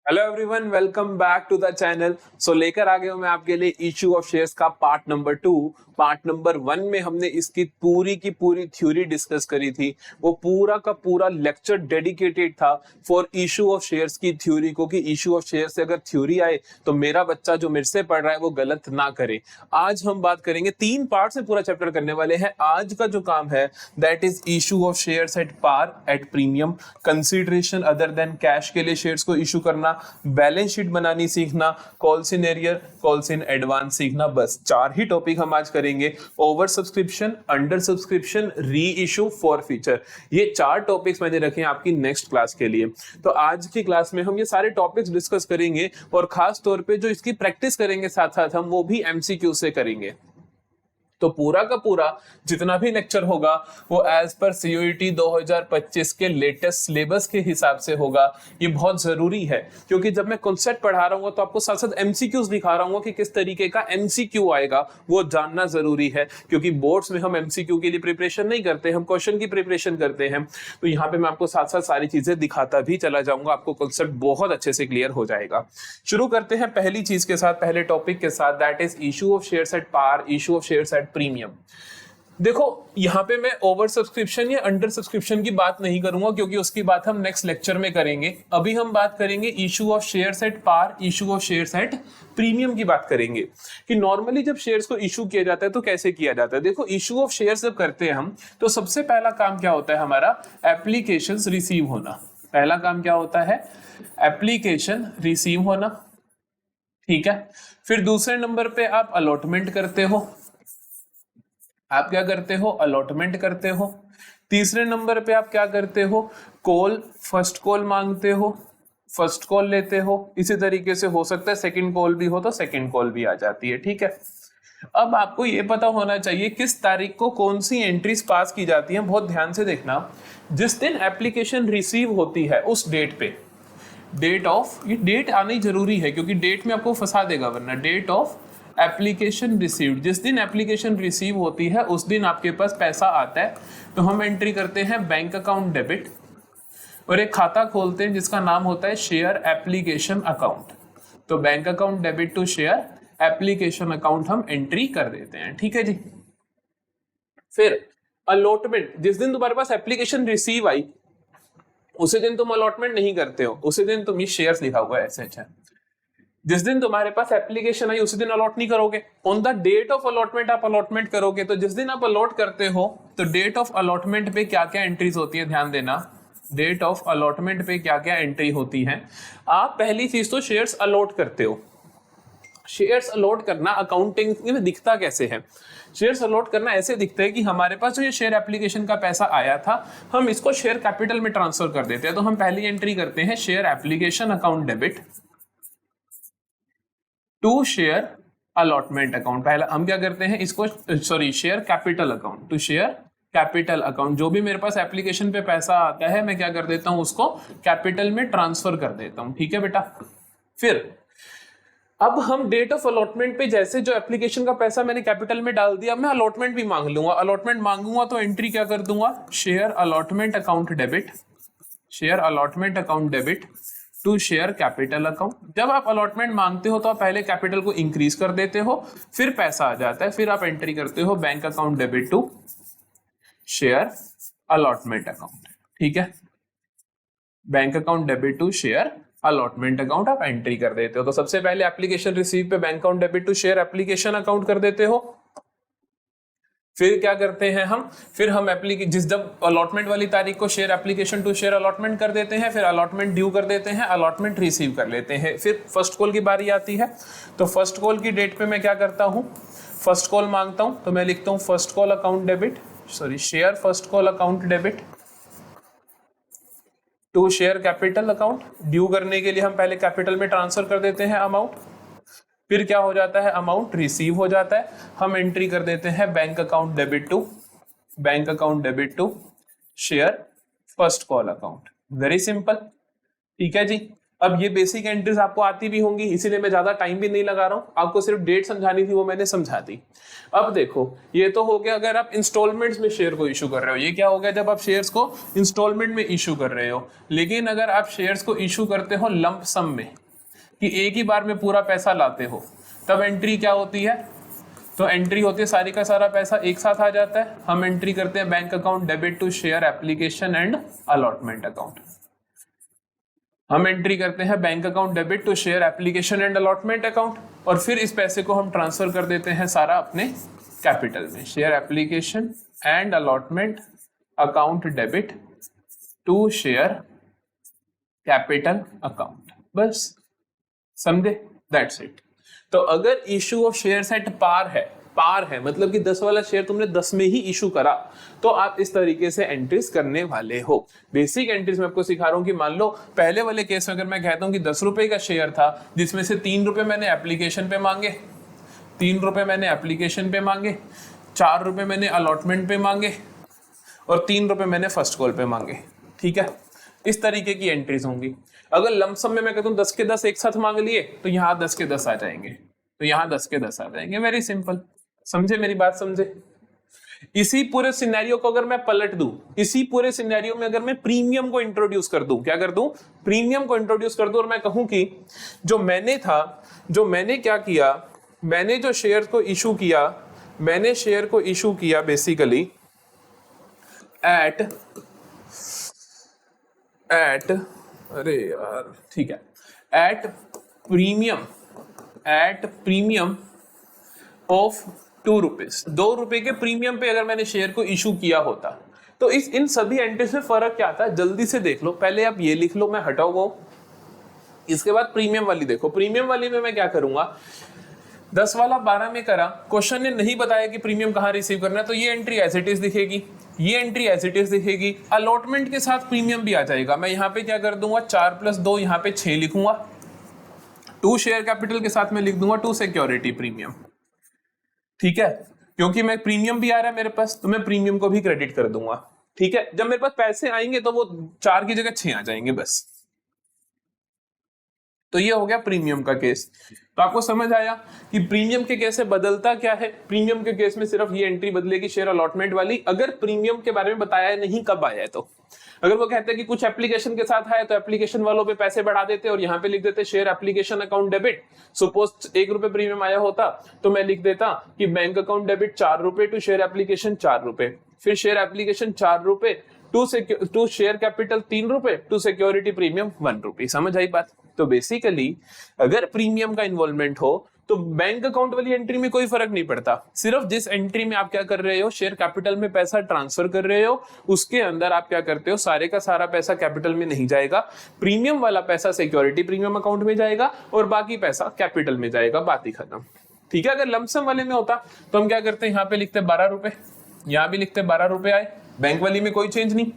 Hello everyone, welcome back to the channel. So लेकर आ गया हूं मैं आपके लिए इशू ऑफ शेयर्स का पार्ट नंबर 2। पार्ट नंबर 1 में हमने इसकी पूरी की पूरी थ्योरी डिस्कस करी थी। वो पूरा का पूरा लेक्चर डेडिकेटेड था फॉर इशू ऑफ शेयर्स की थ्योरी को, कि इशू ऑफ शेयर्स से अगर थ्योरी आए तो मेरा बच्चा जो मेरे से पढ़ रहा है वो गलत ना करे। आज हम बात करेंगे, 3 पार्ट में पूरा चैप्टर करने वाले हैं। आज का जो काम है that is issue of shares at par, at premium, consideration other than cash के लिए शेयर्स को इशू करना, बैलेंस शीट बनानी सीखना, calls in arrear, calls in advance सीखना। बस 4 ही टॉपिक हम आज करेंगे। ओवर सब्सक्रिप्शन, अंडर सब्सक्रिप्शन, री इशू, फॉर फीचर, ये 4 टॉपिक्स मैंने रखे हैं आपकी नेक्स्ट क्लास के लिए। तो आज की क्लास में हम ये सारे टॉपिक्स डिस्कस करेंगे और खास तौर पे जो इसकी प्रैक्टिस करेंगे साथ साथ हम वो भी एमसीक्यू से करेंगे। तो पूरा का पूरा जितना भी लेक्चर होगा वो एज पर सीयूईटी 2025 के लेटेस्ट सिलेबस के हिसाब से होगा। ये बहुत जरूरी है क्योंकि जब मैं कॉन्सेप्ट पढ़ा रहा हूँ तो आपको साथ साथ एमसीक्यूज दिखा रहा हूँ कि किस तरीके का एमसीक्यू आएगा, वो जानना जरूरी है। क्योंकि बोर्ड्स में हम एमसीक्यू के लिए प्रिपरेशन नहीं करते, हम क्वेश्चन की प्रिपरेशन करते हैं। तो यहाँ पे मैं आपको साथ साथ सारी चीजें दिखाता भी चला जाऊंगा, आपको कॉन्सेप्ट बहुत अच्छे से क्लियर हो जाएगा। शुरू करते हैं पहली चीज के साथ, पहले टॉपिक के साथ, that is issue of shares at par, issue of shares at premium. देखो यहां पे मैं ओवर सब्सक्रिप्शन या अंडर सब्सक्रिप्शन की बात नहीं करूंगा क्योंकि उसकी बात हम नेक्स्ट लेक्चर में करेंगे। अभी हम बात करेंगे issue of shares at par, issue of shares at premium की बात करेंगे कि नॉर्मली जब शेयर्स को इशू किया जाता है तो कैसे किया जाता है। देखो इशू ऑफ शेयर्स जब करते हैं हम तो सबसे पहला काम क्या होता है हमारा, एप्लीकेशंस रिसीव होना। पहला काम क्या होता है, एप्लीकेशन रिसीव होना, ठीक है। फिर दूसरे नंबर पे आप अलॉटमेंट करते हो, आप क्या करते हो, अलॉटमेंट करते हो। तीसरे नंबर पे आप क्या करते हो, कॉल, फर्स्ट कॉल मांगते हो, फर्स्ट कॉल लेते हो। इसी तरीके से हो सकता है सेकंड कॉल भी हो तो सेकंड कॉल भी आ जाती है, ठीक है। अब आपको ये पता होना चाहिए किस तारीख को कौन सी एंट्रीज पास की जाती हैं। बहुत ध्यान से देखना, जिस दिन एप्लीकेशन रिसीव होती है उस डेट पे, डेट ऑफ, ये डेट आनी जरूरी है क्योंकि डेट में आपको फंसा देगा वरना। डेट ऑफ एप्लीकेशन रिसीव्ड, जिस दिन एप्लीकेशन रिसीव होती है उस दिन आपके पास पैसा आता है। तो हम एंट्री करते हैं बैंक अकाउंट डेबिट और एक खाता खोलते हैं जिसका नाम होता है शेयर एप्लीकेशन अकाउंट। तो bank account debit to share application account हम एंट्री कर देते हैं, ठीक है जी। फिर अलॉटमेंट, जिस दिन तुम्हारे पास एप्लीकेशन रिसीव आई उसी दिन तुम अलॉटमेंट नहीं करते हो, उसी दिन तुम ये शेयर्स लिखा हुआ है ऐसे, अच्छा। जिस दिन तुम्हारे पास एप्लीकेशन आई उसी दिन अलॉट नहीं करोगे, on the date of allotment आप अलॉटमेंट करोगे। तो जिस दिन आप अलॉट करते हो तो डेट ऑफ अलॉटमेंट पे क्या क्या एंट्रीज होती है, ध्यान देना। डेट ऑफ अलॉटमेंट पे क्या क्या एंट्री होती है। आप पहली चीज तो शेयर्स अलॉट करते हो। शेयर्स अलॉट करना अकाउंटिंग में दिखता कैसे है, शेयर्स अलॉट करना ऐसे दिखता है कि हमारे पास जो ये शेयर एप्लीकेशन का पैसा आया था हम इसको शेयर कैपिटल में ट्रांसफर कर देते हैं। तो हम पहली एंट्री करते हैं share application account debit to share allotment account. पहला हम क्या करते हैं इसको, sorry, share capital account to share capital account. जो भी मेरे पास एप्लीकेशन पे पैसा आता है मैं क्या कर देता हूं, उसको कैपिटल में ट्रांसफर कर देता हूं, ठीक है बेटा। फिर अब हम डेट ऑफ अलॉटमेंट पे जैसे जो एप्लीकेशन का पैसा मैंने कैपिटल में डाल दिया, मैं अलॉटमेंट भी मांग लूंगा। अलॉटमेंट मांगूंगा तो एंट्री क्या कर दूंगा, share allotment account debit, share allotment account debit to share capital account. जब आप अलॉटमेंट मांगते हो तो आप पहले कैपिटल को इंक्रीज कर देते हो, फिर पैसा आ जाता है, फिर आप एंट्री करते हो bank account debit to share allotment account, ठीक है। Bank account debit to share allotment account आप एंट्री कर देते हो। तो सबसे पहले एप्लीकेशन रिसीव पे bank account debit to share application account कर देते हो। फिर क्या करते हैं हम, फिर हम जिस जब अलॉटमेंट वाली तारीख को share application to share allotment कर देते हैं, फिर अलॉटमेंट ड्यू कर देते हैं, अलॉटमेंट रिसीव कर लेते हैं। फिर फर्स्ट कॉल की बारी आती है। तो फर्स्ट कॉल की डेट पे मैं क्या करता हूं, फर्स्ट कॉल मांगता हूं। तो मैं लिखता हूं first call account debit, sorry, share first call account debit to share capital account. Due करने के लिए हम पहले कैपिटल में ट्रांसफर कर देते हैं अमाउंट, फिर क्या हो जाता है, अमाउंट रिसीव हो जाता है। हम एंट्री कर देते हैं bank account debit to, bank account debit to share first call account. Very simple, ठीक है जी। अब ये बेसिक एंट्रीज आपको आती भी होंगी, इसीलिए मैं ज्यादा टाइम भी नहीं लगा रहा हूं, आपको सिर्फ डेट समझानी थी वो मैंने समझा दी। अब देखो ये तो हो गया अगर आप इंस्टॉलमेंट्स में शेयर को इशू कर रहे हो, ये क्या हो गया जब आप शेयर्स को इंस्टॉलमेंट में इशू कर रहे हो। लेकिन अगर आप शेयर्स को इशू करते हो लंप सम में, कि एक ही बार में पूरा पैसा लाते हो, तब एंट्री क्या होती है, तो एंट्री होती है सारी का सारा पैसा एक साथ आ जाता है। हम एंट्री करते हैं bank account debit to share application and allotment account. हम एंट्री करते हैं bank account debit to share application and allotment account, और फिर इस पैसे को हम ट्रांसफर कर देते हैं सारा अपने कैपिटल में, share application and allotment account debit to share capital account. बस समझे, दैट्स इट। तो अगर issue of shares at par है मतलब कि 10 वाला शेयर तुमने 10 में ही इशू करा, तो आप इस तरीके से एंट्रीज करने वाले हो। बेसिक एंट्रीज में आपको सिखा रहा हूं कि मान लो पहले वाले केस में अगर मैं कहता हूं कि 10 रुपए का शेयर था, जिसमें से 3 रुपए मैंने एप्लीकेशन पे मांगे, 3 रुपए मैंने एप्लीकेशन पे मांगे, 4 रुपए मैंने अलॉटमेंट पे मांगे, और 3 रुपए मैंने फर्स्ट कॉल पे मांगे। ठीक है, इस तरीके की एंट्रीज होंगी। अगर लमसम में मैं कहता हूं 10 के 10 एक साथ मांग लिए, तो यहाँ 10 के 10 आ जाएंगे, तो यहाँ 10 के 10 आ जाएंगे। वेरी सिंपल, समझे मेरी बात, समझे। इसी पूरे सिनेरियो को अगर मैं पलट दूं, इसी पूरे सिनेरियो में अगर मैं प्रीमियम को इंट्रोड्यूस कर दूं, क्या कर दूं, प्रीमियम को इंट्रोड्यूस कर दूं, और मैं कहूं कि जो मैंने क्या किया, मैंने जो शेयर को इशू किया, मैंने शेयर को इशू किया बेसिकली एट अरे यार ठीक है, एट प्रीमियम ऑफ 2 रुपीज, 2 रुपए के प्रीमियम पे अगर मैंने शेयर को इशू किया होता, तो इन सभी एंट्री से फर्क क्या आता है, जल्दी से देख लो। पहले आप ये लिख लो, मैं हटाओ वो, इसके बाद प्रीमियम वाली देखो। प्रीमियम वाली में मैं क्या करूंगा, 10 वाला 12 में करा, क्वेश्चन ने नहीं बताया कि प्रीमियम कहां रिसीव करना है, तो ये एंट्री एज इट इज दिखेगी, ये एंट्री एज इट इज दिखेगी। अलॉटमेंट के साथ प्रीमियम भी आ जाएगा, मैं यहाँ पे क्या कर दूंगा, 4 + 2 यहाँ पे 6 लिखूंगा। 2 शेयर कैपिटल के साथ मैं लिख दूंगा 2 सिक्योरिटी प्रीमियम। ठीक है, क्योंकि मैं प्रीमियम भी आ रहा है मेरे पास, तो मैं प्रीमियम को भी क्रेडिट कर दूंगा। ठीक है, जब मेरे पास पैसे आएंगे तो वो 4 की जगह 6 आ जाएंगे बस। तो ये हो गया प्रीमियम का केस। तो आपको समझ आया कि प्रीमियम के केस से बदलता क्या है। प्रीमियम के केस में सिर्फ ये एंट्री बदलेगी शेयर अलॉटमेंट वाली, अगर प्रीमियम के बारे में बताया नहीं कब आया है। तो अगर वो कहते हैं कि कुछ एप्लीकेशन के साथ है, तो एप्लीकेशन वालों पे पैसे बढ़ा देते और यहाँ पे लिख देते share application account debit. Suppose 1 रुपए प्रीमियम आया होता, तो मैं लिख देता कि बैंक अकाउंट डेबिट 4 रुपए टू शेयर एप्लीकेशन 4 रुपए, फिर शेयर एप्लीकेशन 4 रुपए टू शेयर कैपिटल 3 रुपए, टू सिक्योरिटी प्रीमियम 1 रुपए। समझ आई बात। तो बेसिकली अगर प्रीमियम का इन्वॉल्वमेंट हो तो बैंक अकाउंट वाली एंट्री में कोई फर्क नहीं पड़ता, सिर्फ जिस एंट्री में आप क्या कर रहे हो, शेयर कैपिटल में पैसा ट्रांसफर कर रहे हो, उसके अंदर आप क्या करते हो, सारे का सारा पैसा कैपिटल में नहीं जाएगा, प्रीमियम वाला पैसा सिक्योरिटी प्रीमियम अकाउंट में जाएगा और बाकी पैसा कैपिटल में जाएगा, बात ही खत्म। ठीक है, अगर लमसम वाले में होता तो हम क्या करते हैं, यहाँ पे लिखते 12 रुपए, यहाँ भी लिखते 12 रुपए आए, बैंक वाली में कोई चेंज नहीं,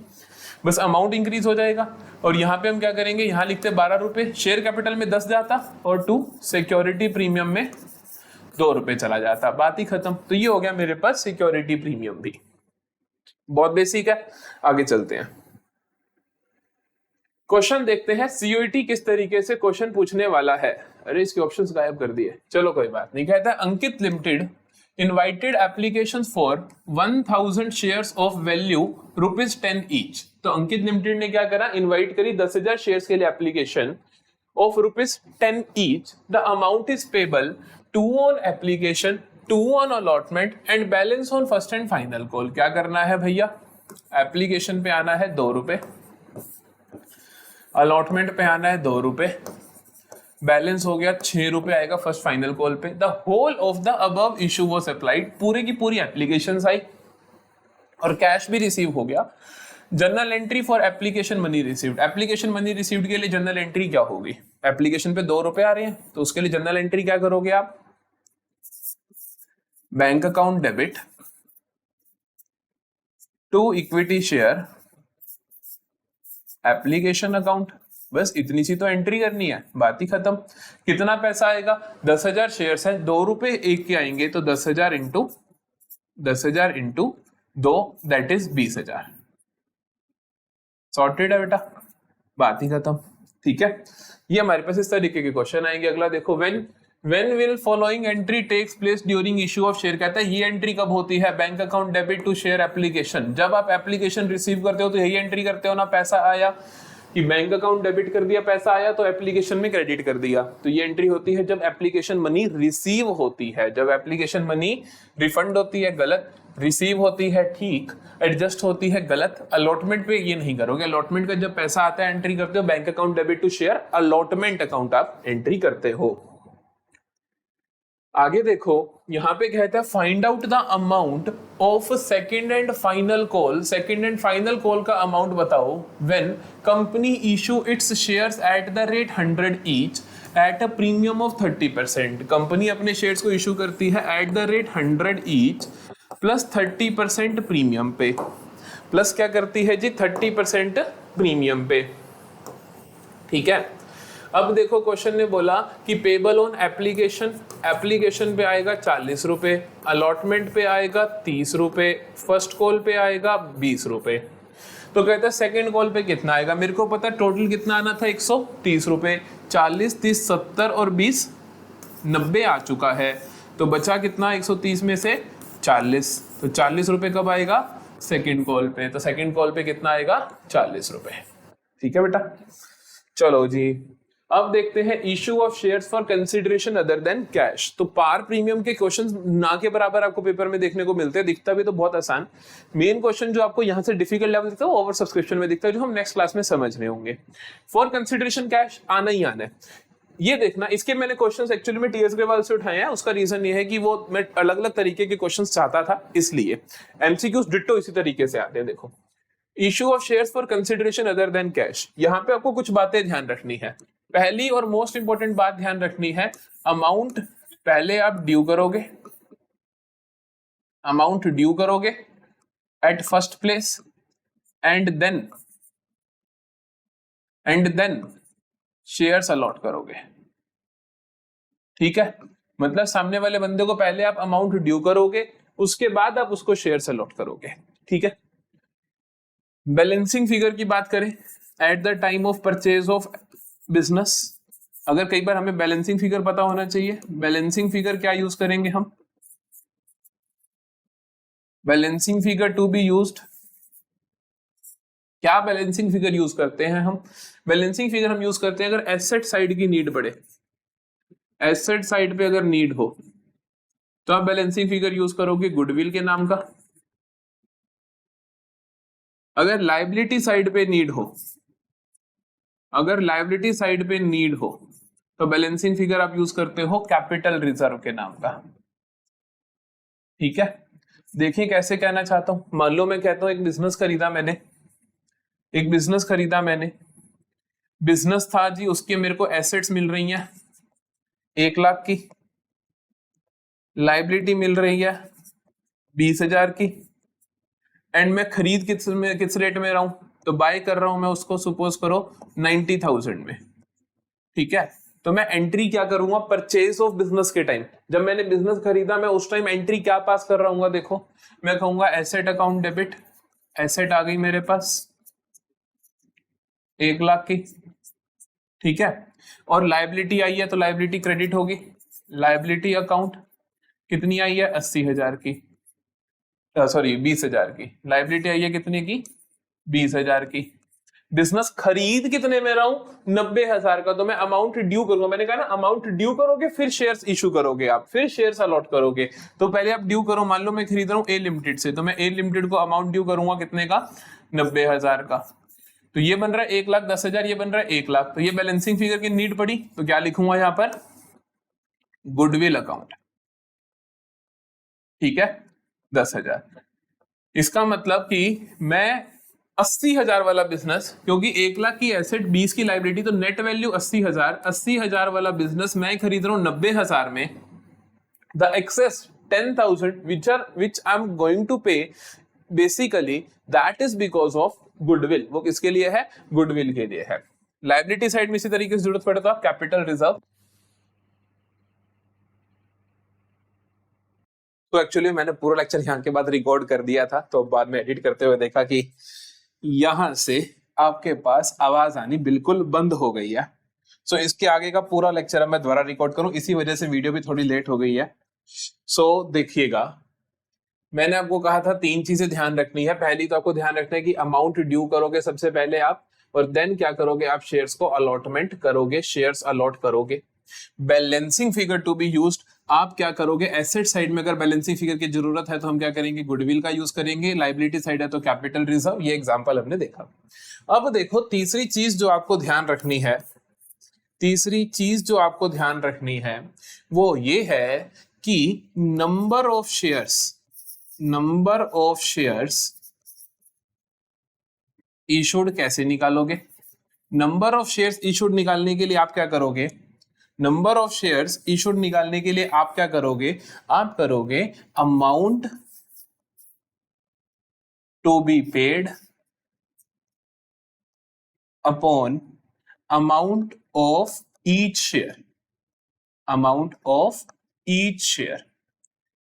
बस अमाउंट इंक्रीज हो जाएगा। और यहाँ पे हम क्या करेंगे, यहाँ लिखते 12 रुपए, शेयर कैपिटल में 10 जाता और टू सिक्योरिटी प्रीमियम में 2 रुपए चला जाता, बात ही खत्म। तो ये हो गया मेरे पास सिक्योरिटी प्रीमियम भी। बहुत बेसिक है, आगे चलते हैं। क्वेश्चन देखते हैं सीयूईटी किस तरीके से क्वेश्चन पूछने वाला है। अरे इसके ऑप्शंस गायब कर दिए, चलो कोई बात नहीं। कहता है अंकित limited invited applications for 1000 shares of value ₹10 each। तो अंकित लिमिटेड ने क्या करा, इनवाइट करी 10,000 शेयर्स के लिए application of ₹10 each। The amount is payable 2 on application, 2 on allotment and balance on first and final call. क्या करना है भैया, एप्लीकेशन पे आना है 2 रुपए, अलॉटमेंट पे आना है 2 रुपए, बैलेंस हो गया 6 रुपए आएगा फर्स्ट फाइनल कॉल पे। The whole of the above issue was applied, पूरी की पूरी एप्लीकेशंस आई और कैश भी रिसीव हो गया। Journal entry for application money received, application money received के लिए जर्नल एंट्री क्या होगी, एप्लीकेशन पे 2 रुपए आ रहे हैं तो उसके लिए जर्नल एंट्री क्या करोगे आप, bank account debit to equity share application account. बस इतनी सी तो एंट्री करनी है, बात ही खत्म। कितना पैसा आएगा, 10,000 शेयर्स है, 2 रुपए एक के आएंगे, तो 10,000 इंटू 2 दैट इज 20,000। सॉर्टेड है बेटा, बात ही खत्म। ठीक है, ये हमारे पास इस तरीके के क्वेश्चन आएंगे। अगला देखो, when will following entry takes place during issue of share. कहता है ये एंट्री कब होती है? Bank account debit to share application. जब आप एप्लीकेशन रिसीव करते हो तो यही एंट्री करते हो ना, पैसा आया कि बैंक अकाउंट डेबिट कर दिया, पैसा आया तो एप्लीकेशन में क्रेडिट कर दिया। तो ये एंट्री होती है जब एप्लीकेशन मनी रिसीव होती है। जब एप्लीकेशन मनी रिफंड होती है गलत, रिसीव होती है ठीक, एडजस्ट होती है गलत। अलॉटमेंट पे ये नहीं करोगे। अलॉटमेंट का जब पैसा आता है एंट्री करते हो, bank account debit to share allotment account आप एंट्री करते हो। आगे देखो, यहां पे कहता है find out the amount of second and final call. Second and final call का अमाउंट बताओ when company issue its shares at the rate 100 each at a premium of 30%। Company अपने शेयर्स को इशू करती है at the rate 100 each plus 30% premium पे। Plus क्या करती है जी? 30% प्रीमियम पे। ठीक है। अब देखो क्वेश्चन ने बोला कि पेबल ऑन एप्लीकेशन, एप्लीकेशन पे आएगा 40 रुपए, अलॉटमेंट पे आएगा 30 रुपए, फर्स्ट कॉल पे आएगा 20 रुपए। तो कहता है सेकंड कॉल पे कितना आएगा? मेरे को पता टोटल कितना आना था 130 रुपए। 40, 30, 70 और 20 90 आ चुका है। तो बचा कितना 130 में से 40। तो 40 रुपए कब आएगा? सेकंड कॉल पे। तो सेकंड कॉल पे कितना आएगा? 40 रुपए। ठीक है बेटा, चलो जी। अब देखते हैं issue of shares for consideration other than cash. तो पार प्रीमियम के क्वेश्चंस ना के बराबर आपको पेपर में देखने को मिलते हैं। दिखता भी तो बहुत आसान। मेन क्वेश्चन जो आपको यहां से डिफिकल्ट लेवल दिखता है ओवर सब्सक्रिप्शन में दिखता है, जो हम नेक्स्ट क्लास में समझ रहे होंगे। फॉर कंसिडरेशन कैश आना ही आना है। ये देखना, इसके मैंने क्वेश्चंस एक्चुअली में टीएस ग्रेवाल से उठाए हैं। उसका रीजन ये है कि वो मैं अलग अलग तरीके के क्वेश्चंस चाहता था, इसलिए एमसीक्यूज डिट्टो इसी तरीके से आते हैं। देखो, issue of shares for consideration other than cash. यहां पे आपको कुछ बातें ध्यान रखनी है। पहली और मोस्ट इंपोर्टेंट बात ध्यान रखनी है, अमाउंट पहले आप ड्यू करोगे, अमाउंट ड्यू करोगे at first place and then shares allot करोगे। ठीक है, मतलब सामने वाले बंदे को पहले आप अमाउंट ड्यू करोगे, उसके बाद आप उसको शेयर्स अलॉट करोगे। ठीक है। बैलेंसिंग फिगर की बात करें, eight the time of purchase of business. अगर कई बार हमें बैलेंसिंग फिगर पता होना चाहिए। बैलेंसिंग फिगर क्या यूज करेंगे हम? Balancing figure to be used. क्या बैलेंसिंग फिगर यूज करते हैं हम? बैलेंसिंग फिगर हम यूज करते हैं अगर एसेट साइड की नीड बढ़े, एसेट साइड पे अगर नीड हो तो आप बैलेंसिंग फिगर यूज करोगे गुडविल के नाम का। अगर लायबिलिटी साइड पे नीड हो, अगर लायबिलिटी साइड पे नीड हो तो बैलेंसिंग फिगर आप यूज करते हो कैपिटल रिजर्व के नाम का। ठीक है, देखिए कैसे कहना चाहता हूं। मान लो मैं कहता हूं एक बिजनेस खरीदा मैंने, एक बिजनेस खरीदा मैंने, बिजनेस था जी, उसके मेरे को एसेट्स मिल रही हैं 1 लाख की, लायबिलिटी मिल रही है 20,000 की, एंड मैं खरीद किस रेट में रहा हूं? तो बाय कर रहा हूं मैं उसको, सपोज करो 90,000 में। ठीक है, तो मैं एंट्री क्या करूंगा? परचेज ऑफ बिजनेस के टाइम, जब मैंने बिजनेस खरीदा मैं उस टाइम एंट्री क्या पास कर रहा हूँ? देखो, मैं कहूंगा एसेट अकाउंट डेबिट, एसेट आ गई मेरे पास 1 लाख की। ठीक है, और लायबिलिटी आई है तो लायबिलिटी क्रेडिट होगी। लायबिलिटी अकाउंट कितनी आई है? 80,000 की, सॉरी 20,000 की। लायबिलिटी आई है कितने की? 20,000 की। बिजनेस खरीद कितने में रहा हूं? 90,000 का। तो मैं अमाउंट ड्यू करूंगा। मैंने कहा ना अमाउंट ड्यू करोगे फिर शेयर्स इशू करोगे, आप फिर शेयर्स अलॉट करोगे। तो पहले आप ड्यू करो। मान लो मैं खरीद रहा हूं ए लिमिटेड से, तो मैं ए लिमिटेड को अमाउंट ड्यू करूंगा कितने का? 90,000 का। तो ये बन रहा है 1,10,000, ये बन रहा है 1 लाख। तो ये बैलेंसिंग फिगर की नीड पड़ी तो क्या लिखूंगा यहां पर? Goodwill account. ठीक है, 10,000। इसका मतलब कि मैं 80,000 वाला बिजनेस, क्योंकि 1 लाख की एसेट 20 की लायबिलिटी, तो नेट वैल्यू 80,000, 80,000 वाला बिजनेस मैं खरीद रहा हूं 90,000 में। The excess 10,000 which I am going to pay basically that is because of goodwill. वो किसके लिए है? गुडविल के लिए है। लायबिलिटी साइड में इसी तरीके से जरूरत पड़े तो आप कैपिटल रिजर्व। तो एक्चुअली मैंने पूरा लेक्चर यहाँ के बाद रिकॉर्ड कर दिया था, तो बाद में एडिट करते हुए देखा कि यहां से आपके पास आवाज आनी बिल्कुल बंद हो गई है। सो इसके आगे का पूरा लेक्चर मैं दोबारा रिकॉर्ड करूं, इसी वजह से वीडियो भी थोड़ी लेट हो गई है। सो देखिएगा, मैंने आपको कहा था 3 चीजें ध्यान रखनी है। पहली तो आपको ध्यान रखना है कि अमाउंट ड्यू करोगे सबसे पहले आप, और देन क्या करोगे आप शेयर्स को अलॉटमेंट करोगे, शेयर्स अलॉट करोगे। Balancing figure to be used, आप क्या करोगे एसेट साइड में अगर बैलेंसिंग फिगर की जरूरत है तो हम क्या करेंगे, गुडविल का यूज करेंगे, लायबिलिटी साइड है तो कैपिटल रिजर्व। ये एग्जांपल हमने देखा। अब देखो तीसरी चीज जो आपको ध्यान रखनी है, तीसरी चीज जो आपको ध्यान रखनी है वो ये है कि नंबर ऑफ शेयर्स इशूड कैसे निकालोगे। नंबर ऑफ शेयर्स इशूड निकालने के लिए आप क्या करोगे, नंबर ऑफ शेयर्स इशूड निकालने के लिए आप क्या करोगे, आप करोगे amount to be paid upon amount of each share, amount of each share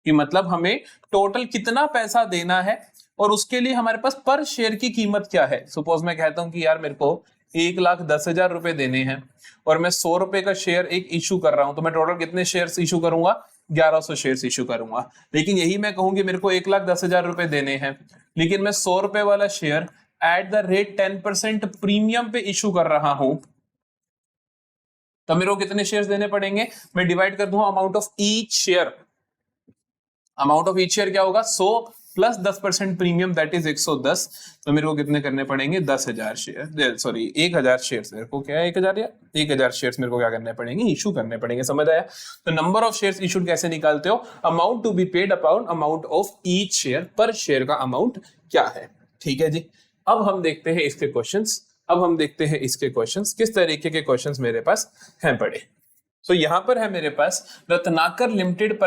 कि मतलब हमें टोटल कितना पैसा देना है और उसके लिए हमारे पास पर शेयर की कीमत क्या है। सपोज मैं कहता हूं कि यार मेरे को 1,10,000 रुपए देने हैं और मैं 100 रुपए का शेयर एक इशू कर रहा हूं, तो मैं टोटल कितने शेयर्स इशू करूंगा, 1100 शेयर्स इशू करूंगा। लेकिन यही मैं कहूंगी मेरे को 1,10,000 रुपए देने हैं, लेकिन मैं 100 रुपए वाला share eight the rate 10% premium पे इशू कर रहा हूं, तो मेरे को कितने शेयर्स देने पड़ेंगे, मैं डिवाइड कर दूंगा amount of each share. Amount of each share क्या होगा, 100 प्लस 10% प्रीमियम दैट इज 110। तो मेरे को कितने करने पड़ेंगे, 10,000 शेयर, सॉरी 1,000 शेयर्स। मेरे को क्या है 1,000 या 1,000 शेयर्स मेरे को क्या करने पड़ेंगे, इशू करने पड़ेंगे। समझ आया। तो नंबर ऑफ शेयर्स इशूड कैसे निकालते हो, amount to be paid upon amount of each share, per share का अमाउंट क्या है। ठीक है जी। अब हम देखते हैं इसके क्वेश्चंस, अब हम देखते हैं इसके क्वेश्चंस, किस तरीके के क्वेश्चंस मेरे पास हैं पड़े। तो यहां पर है मेरे पास Ratnakar limited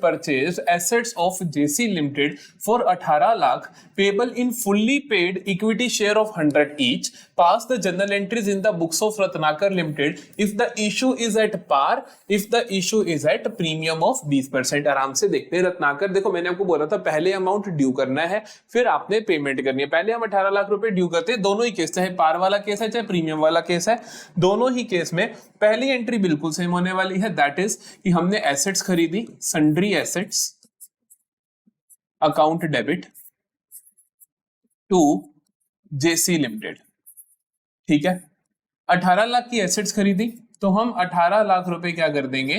purchased assets of J C limited for 18 lakh payable in fully paid equity share of 100 each, pass the general entries in the books of Ratnakar limited if the issue is at par, if the issue is at premium of 20%। आराम से देखते हैं रत्नाकर। देखो मैंने आपको बोला था पहले अमाउंट ड्यू करना है फिर आपने पेमेंट करनी है। पहले हम 18 लाख रुपए ड्यू करते हैं, दोनों ही केस, चाहे पार वाला केस है चाहे प्रीमियम वाला केस है, दोनों ही केस में पहली एंट्री बिल्कुल सेम होने वाली है, दैट इज कि हमने एसेट्स खरीदी, sundry assets, account debit to JC limited. ठीक है, 18 लाख की एसेट्स खरीदी तो हम 18 लाख रुपए क्या कर देंगे,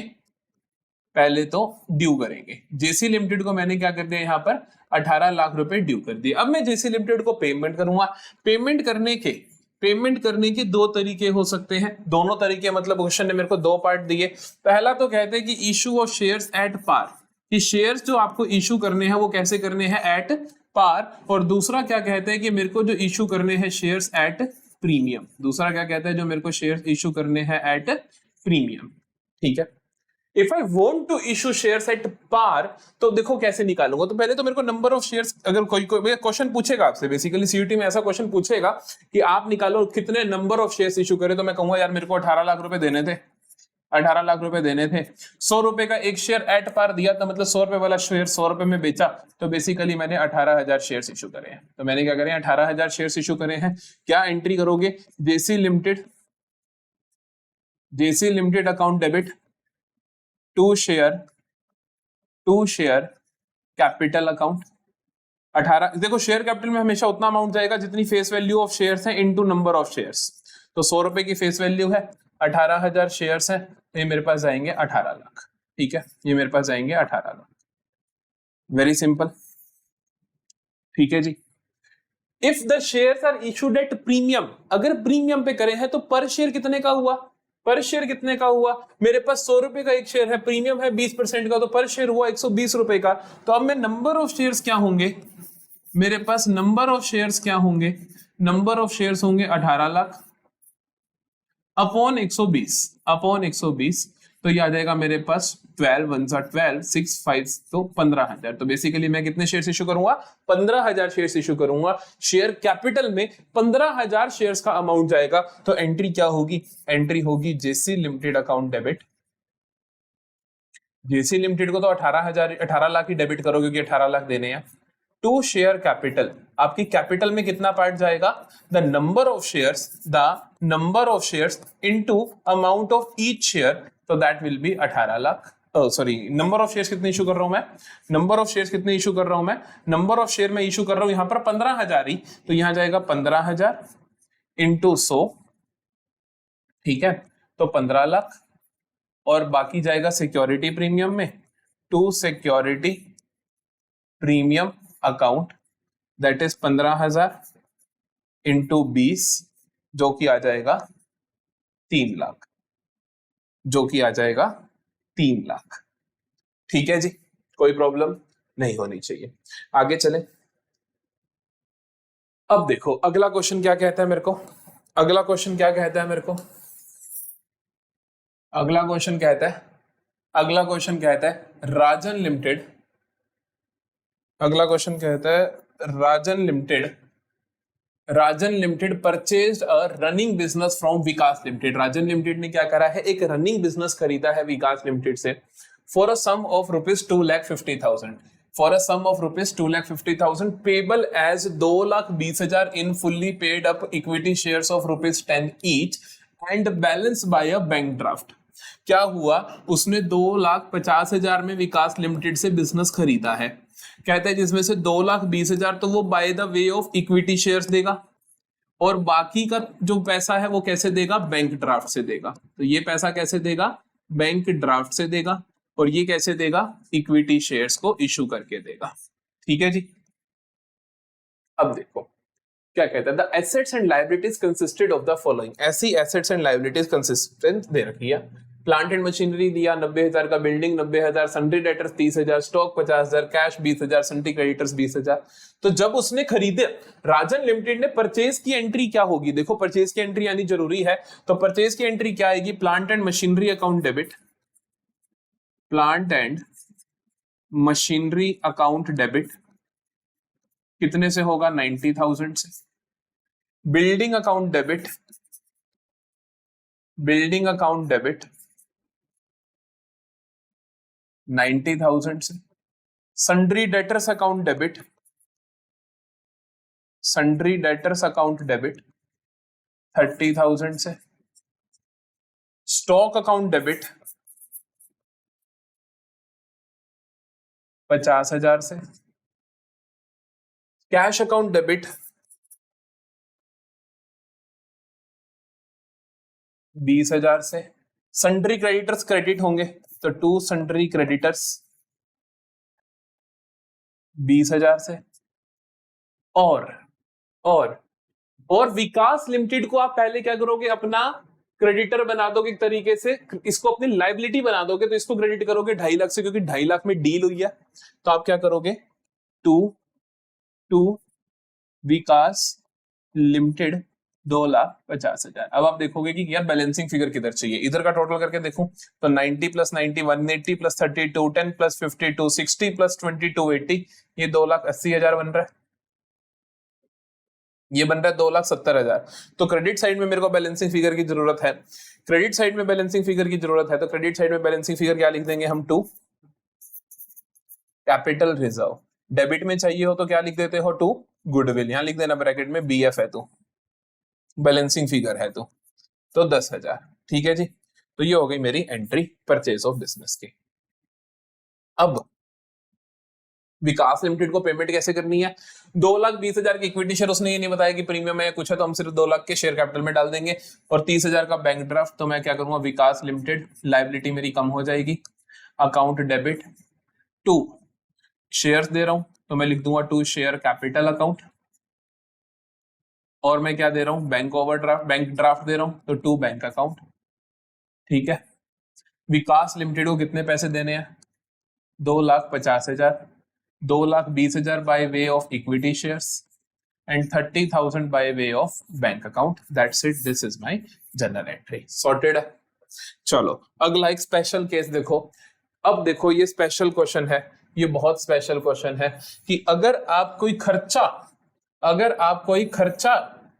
पहले तो ड्यू करेंगे। जेसी लिमिटेड को मैंने क्या कर दिया, यहां पर 18 लाख रुपए ड्यू कर दिए। अब मैं जेसी लिमिटेड को पेमेंट करूंगा। पेमेंट करने के 2 तरीके हो सकते हैं, दोनों तरीके मतलब क्वेश्चन ने मेरे को 2 पार्ट दिए। पहला तो कहते हैं कि issue of shares at par, कि शेयर्स जो आपको इशू करने हैं वो कैसे करने हैं, एट पार। और दूसरा क्या कहते हैं कि मेरे को जो इशू करने हैं शेयर्स एट प्रीमियम। दूसरा क्या कहता है, जो मेरे को शेयर्स इशू करने हैं एट प्रीमियम। ठीक है, if I want to issue shares at par तो देखो कैसे निकालूंगा। तो पहले तो मेरे को नंबर ऑफ शेयर्स, अगर कोई क्वेश्चन पूछेगा आपसे, बेसिकली सीयूटी में ऐसा क्वेश्चन पूछेगा कि आप निकालो कितने नंबर ऑफ शेयर्स इशू करे, तो मैं कहूंगा यार मेरे को 18 लाख रुपए देने थे, 18 लाख रुपए देने थे, 100 रुपए का एक शेयर एट पार दिया था, मतलब 100 रुपए वाला शेयर 100 रुपए में बेचा, तो बेसिकली मैंने 18,000 शेयर्स इशू करे हैं। तो मैंने क्या करे, 18,000 शेयर्स इशू करे हैं। क्या एंट्री करोगे, J C limited account debit to share capital account. 18, देखो शेयर कैपिटल में हमेशा उतना अमाउंट जाएगा जितनी फेस वैल्यू ऑफ शेयर्स है इनटू नंबर ऑफ शेयर्स। तो 100 रुपए की फेस वैल्यू है, 18,000 शेयर्स है, तो ये मेरे पास जाएंगे 18 लाख। ठीक है, ये मेरे पास जाएंगे 18 लाख। Very simple. ठीक है जी। If the shares are issued at premium, अगर प्रीमियम पे करे हैं तो पर शेयर कितने का हुआ, पर शेयर कितने का हुआ, मेरे पास 100 रुपए का एक शेयर है, प्रीमियम है 20% का, तो पर शेयर हुआ 120 रुपए का। तो अब मैं नंबर ऑफ शेयर्स क्या होंगे, मेरे पास नंबर ऑफ शेयर्स क्या होंगे, नंबर ऑफ शेयर्स होंगे 18 लाख अपॉन 120, तो ये आ जाएगा मेरे पास 12 1 12 6 5 तो 15,000। तो बेसिकली मैं कितने शेयर्स इशू करूंगा, 15,000 शेयर्स इशू करूंगा। शेयर कैपिटल में 15,000 शेयर्स का अमाउंट जाएगा। तो एंट्री क्या होगी, एंट्री होगी जेसी लिमिटेड अकाउंट डेबिट। जेसी लिमिटेड को तो 18 लाख ही डेबिट करो क्योंकि 18 लाख देने हैं। टू शेयर कैपिटल, आपकी कैपिटल में कितना पार्ट जाएगा, the number of shares number of shares into amount of each share, तो that will be 18 lakh. Sorry, number of shares कितने इशू कर रहा हूं मैं, नंबर ऑफ शेयर्स कितने इशू कर रहा हूं मैं, नंबर ऑफ शेयर में इशू कर रहा हूं यहां पर 15,000 ही, तो यहां जाएगा 15,000 इंटू 100, ठीक है, तो 15 लाख। और बाकी जाएगा सिक्योरिटी प्रीमियम में, to security premium account, that is 15,000 into 20, जो कि आ जाएगा 3 लाख, जो कि आ जाएगा 3 लाख। ठीक है जी, कोई प्रॉब्लम नहीं होनी चाहिए। आगे चले। अब देखो अगला क्वेश्चन क्या कहता है मेरे को, अगला क्वेश्चन क्या कहता है मेरे को, अगला क्वेश्चन कहता है, अगला क्वेश्चन कहता है राजन लिमिटेड, अगला क्वेश्चन कहता है Rajan limited, Rajan limited purchased a running business from Vikas limited. Rajan limited ने क्या करा है, एक रनिंग बिजनेस खरीदा है विकास लिमिटेड से for a sum of rupees 2,50,000, for a sum of rupees 2,50,000 payable as 2,20,000 in fully paid up equity shares of rupees 10 each and balance by a bank draft. क्या हुआ, उसने 2,50,000 में विकास लिमिटेड से business खरीदा है, कहते हैं जिसमें से 2,20,000 तो वो by the way of equity shares देगा, और बाकी का जो पैसा है वो कैसे देगा, बैंक ड्राफ्ट से देगा। तो ये पैसा कैसे देगा, बैंक ड्राफ्ट से देगा, और ये कैसे देगा, इक्विटी शेयर्स को इशू करके देगा। ठीक है जी। अब देखो क्या कहता है, the assets and liabilities consisted of the following, ऐसी एसेट्स एंड लायबिलिटीज कंसिस्टेंट दे रखी है, प्लांट एंड मशीनरी दिया 90,000 का, building 90,000, sundry debtors 30,000, stock 50,000, cash 20,000, sundry creditors 20,000। तो जब उसने खरीदे, राजन लिमिटेड ने परचेज की एंट्री क्या होगी, देखो परचेज की एंट्री आनी जरूरी है, तो परचेज की एंट्री क्या आएगी, plant and machinery account debit, plant and machinery account debit कितने से होगा, 90,000 से। Building account debit, building account debit 90,000 से। Sundry debtors account debit, sundry debtors account debit 30,000 से। स्टॉक अकाउंट डेबिट 50,000 से। कैश अकाउंट डेबिट 20,000 से। सन्ड्री क्रेडिटर्स क्रेडिट होंगे, तो 2 सन्ड्री क्रेडिटर्स 20,000 से। और विकास लिमिटेड को आप पहले क्या करोगे, अपना क्रेडिटर बना दोगे एक तरीके से, इसको अपनी लाइबिलिटी बना दोगे, तो इसको क्रेडिट करोगे 2.5 लाख से, क्योंकि 2.5 लाख में डील हुई है। तो आप क्या करोगे, टू विकास लिमिटेड 2,50,000। अब आप देखोगे कि यार बैलेंसिंग फिगर किधर चाहिए, इधर का टोटल करके देखो तो 90 + 90 180 + 32 10 + 52 60 + 20 280, ये 2,80,000 बन रहा है, ये बन रहा है 2,70,000। तो क्रेडिट साइड में मेरे को बैलेंसिंग फिगर की जरूरत है, क्रेडिट साइड में बैलेंसिंग फिगर की जरूरत है, तो क्रेडिट साइड में बैलेंसिंग फिगर क्या लिख देंगे हम, 2 कैपिटल रिजर्व। डेबिट में चाहिए हो तो क्या लिख देते हो, 2 गुडविल, यहां लिख देना ब्रैकेट में BF है, तो बैलेंसिंग फिगर है तो 10,000। ठीक है जी, तो ये हो गई मेरी एंट्री परचेज ऑफ बिजनेस की। अब विकास लिमिटेड को पेमेंट कैसे करनी है, 2,20,000 की इक्विटी शेयर, उसने ये नहीं बताया कि प्रीमियम है कुछ है, तो हम सिर्फ 2 लाख के शेयर कैपिटल में डाल देंगे, और 30,000 का बैंक ड्राफ्ट, तो मैं क्या करूंगा, विकास लिमिटेड लायबिलिटी मेरी कम हो जाएगी, अकाउंट डेबिट 2 शेयर्स दे रहा हूं, तो मैं लिख दूंगा 2 शेयर कैपिटल अकाउंट, और मैं क्या दे रहा हूं, बैंक ओवरड्राफ्ट, बैंक ड्राफ्ट दे रहा हूं, तो 2 बैंक अकाउंट। ठीक है, विकास लिमिटेड को कितने पैसे देने हैं, 2,50,000, 2,20,000 bye way of equity shares and 30,000 bye way of bank account. That's it, this is my general entry, sorted है। चलो अगला एक स्पेशल केस देखो। अब देखो ये स्पेशल क्वेश्चन है, ये बहुत स्पेशल क्वेश्चन है कि अगर आप कोई खर्चा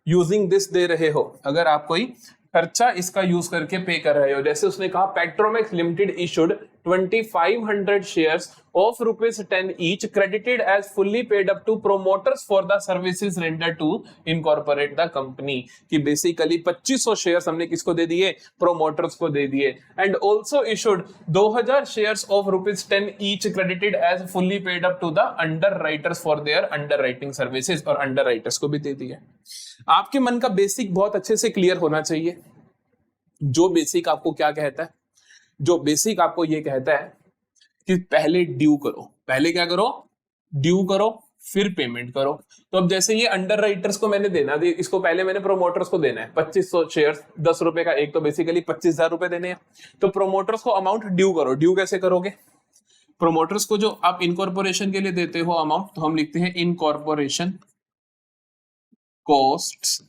यूजिंग दिस दे रहे हो, अगर आप कोई खर्चा इसका यूज करके पे कर रहे हो, जैसे उसने कहा Petromax limited issued 2500 shares of ₹10 each credited as fully paid up to promoters for the services rendered to incorporate the company। कि बेसिकली 2500 शेयर्स हमने किसको दे दिए, प्रोमोटर्स को दे दिए। And also issued 2000 shares of ₹10 each credited as fully paid up to the underwriters for their underwriting services, और underwriters को भी दे दिए। आपके मन का बेसिक बहुत अच्छे से क्लियर होना चाहिए। जो बेसिक आपको क्या कहता है, जो बेसिक आपको ये कहता है कि पहले ड्यू करो, पहले क्या करो, ड्यू करो, फिर पेमेंट करो। तो अब जैसे ये अंडरराइटर्स को मैंने देना, इसको पहले मैंने प्रोमोटर्स को देना है 2500 शेयर्स, 10 रुपए का एक, तो बेसिकली 25,000 रुपए देने हैं। तो प्रोमोटर्स को अमाउंट ड्यू करो। ड्यू कैसे करोगे, प्रोमोटर्स को जो आप इनकॉर्पोरेशन के लिए देते हो अमाउंट, तो हम लिखते हैं incorporation costs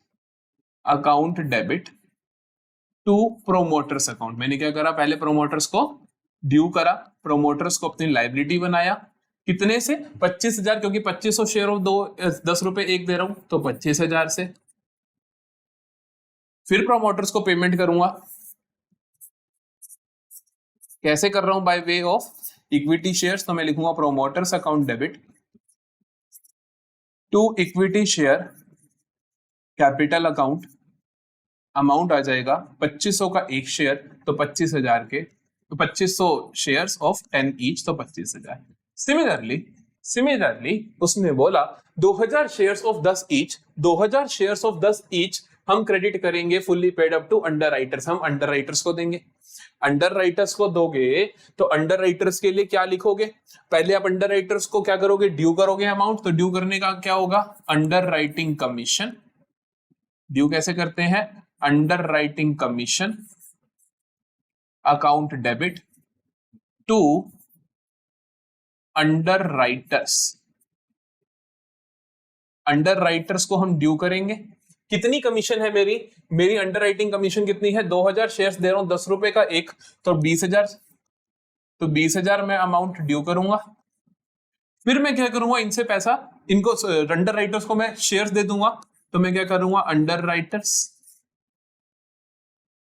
account debit to promoters account. मैंने क्या करा, पहले प्रोमोटर्स को ड्यू करा, प्रोमोटर्स को अपनी लाइबिलिटी बनाया, कितने से, 25,000, क्योंकि 2500 शेयर ऑफ 10 रुपए एक दे रहा हूं, तो 25,000 से। फिर प्रोमोटर्स को पेमेंट करूंगा, कैसे कर रहा हूं, by way of equity shares. तो मैं लिखूंगा promoters account debit to equity share capital account. Amount आ जाएगा 2500 का एक शेयर, तो 25,000 के, तो 2500 शेयर्स ऑफ 10 ईच, तो 25,000। सिमिलरली उसने बोला 2000 shares of 10 each, 2000 shares of 10 each हम क्रेडिट करेंगे fully paid up to underwriters. हम अंडरराइटर्स को देंगे। अंडरराइटर्स को दोगे तो अंडरराइटर्स के लिए क्या लिखोगे, पहले आप अंडरराइटर्स को क्या करोगे, ड्यू करोगे अमाउंट। तो ड्यू करने का क्या होगा, अंडरराइटिंग कमीशन। ड्यू कैसे करते हैं, underwriting commission account debit to underwriters. Underwriters को हम ड्यू करेंगे। कितनी कमीशन है मेरी, मेरी अंडरराइटिंग कमीशन कितनी है, 2000 शेयर्स दे रहा हूं 10 रुपए का एक, तो 20,000, तो 20,000 मैं अमाउंट ड्यू करूंगा। फिर मैं क्या करूंगा, इनसे पैसा, इनको अंडरराइटर्स को मैं शेयर्स दे दूंगा। तो मैं क्या करूंगा,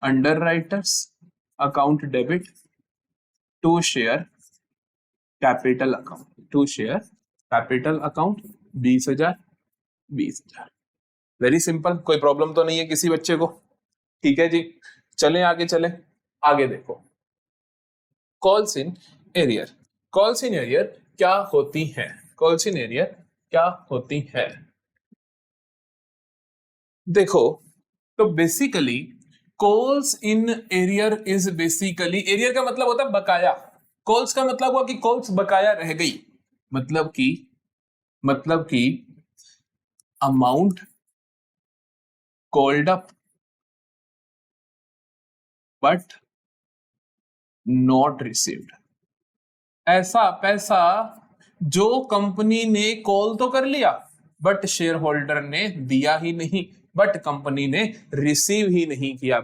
underwriters account debit to share capital account, to share capital account 20,000। Very simple, कोई प्रॉब्लम तो नहीं है किसी बच्चे को, ठीक है जी। चलें आगे, आगे देखो, calls in arrear. Calls in arrear क्या होती है, कॉल्स इन एरियर क्या होती है, देखो। तो basically calls in arrear is basically, arrear का मतलब होता है बकाया, कॉल्स का मतलब हुआ कि कॉल्स बकाया रह गई, मतलब कि amount called up but not received. ऐसा पैसा जो कंपनी ने कॉल तो कर लिया बट शेयर होल्डर ने दिया ही नहीं, बट कंपनी ने रिसीव ही नहीं किया,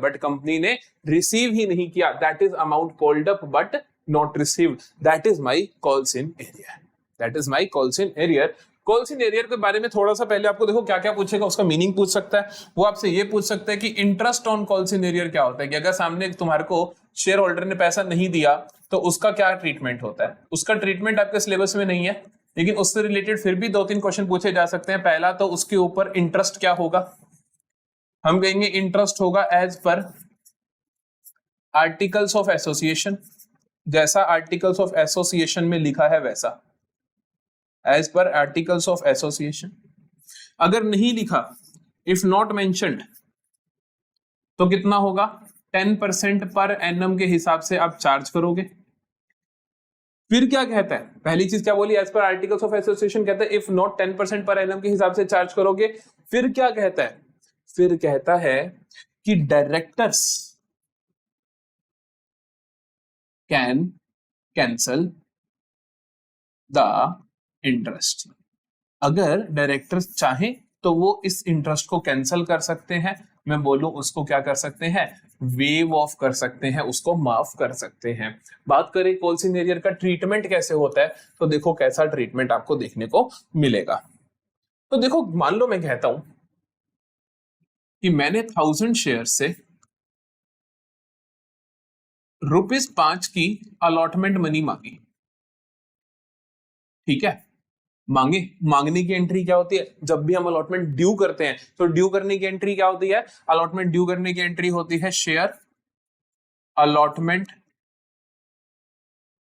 that is amount called up but not received, that is my calls in arrear. Calls in arrear के बारे में थोड़ा सा पहले आपको देखो क्या क्या पूछेगा, उसका मीनिंग पूछ सकता है। वो आपसे ये पूछ सकता है कि interest on calls in arrear क्या होता है, कि अगर सामने तुम्हारे को शेयर होल्डर ने पैसा नहीं दिया तो उसका क्या ट्रीटमेंट होता है। उसका ट्रीटमेंट आपके सिलेबस में नहीं है, लेकिन उससे रिलेटेड फिर भी 2-3 क्वेश्चन पूछे जा सकते हैं। पहला तो उसके ऊपर इंटरेस्ट क्या होगा, हम कहेंगे इंटरेस्ट होगा as per articles of association, जैसा आर्टिकल्स ऑफ एसोसिएशन में लिखा है वैसा, as per articles of association. अगर नहीं लिखा, इफ नॉट मेंशन्ड, तो कितना होगा, 10% पर एनम के हिसाब से आप चार्ज करोगे। फिर क्या कहता है, पहली चीज क्या बोली, as per articles of association कहता है इफ नॉट 10% पर एनम के हिसाब से चार्ज करोगे। फिर क्या कहता है, फिर कहता है कि directors can cancel the interest. अगर डायरेक्टर्स चाहे तो वो इस इंटरेस्ट को कैंसिल कर सकते हैं, मैं बोलूं उसको क्या कर सकते हैं, वेव ऑफ कर सकते हैं, उसको माफ कर सकते हैं। बात करें कॉल्स इन एरियर का ट्रीटमेंट कैसे होता है, तो देखो कैसा ट्रीटमेंट आपको देखने को मिलेगा। तो देखो मान लो मैं कहता हूं कि मैंने 1000 शेयर से ₹5 की अलॉटमेंट मनी मांगी, ठीक है। मांगने की एंट्री क्या होती है, जब भी हम अलॉटमेंट ड्यू करते हैं तो ड्यू करने की एंट्री क्या होती है, अलॉटमेंट ड्यू करने की एंट्री होती है share allotment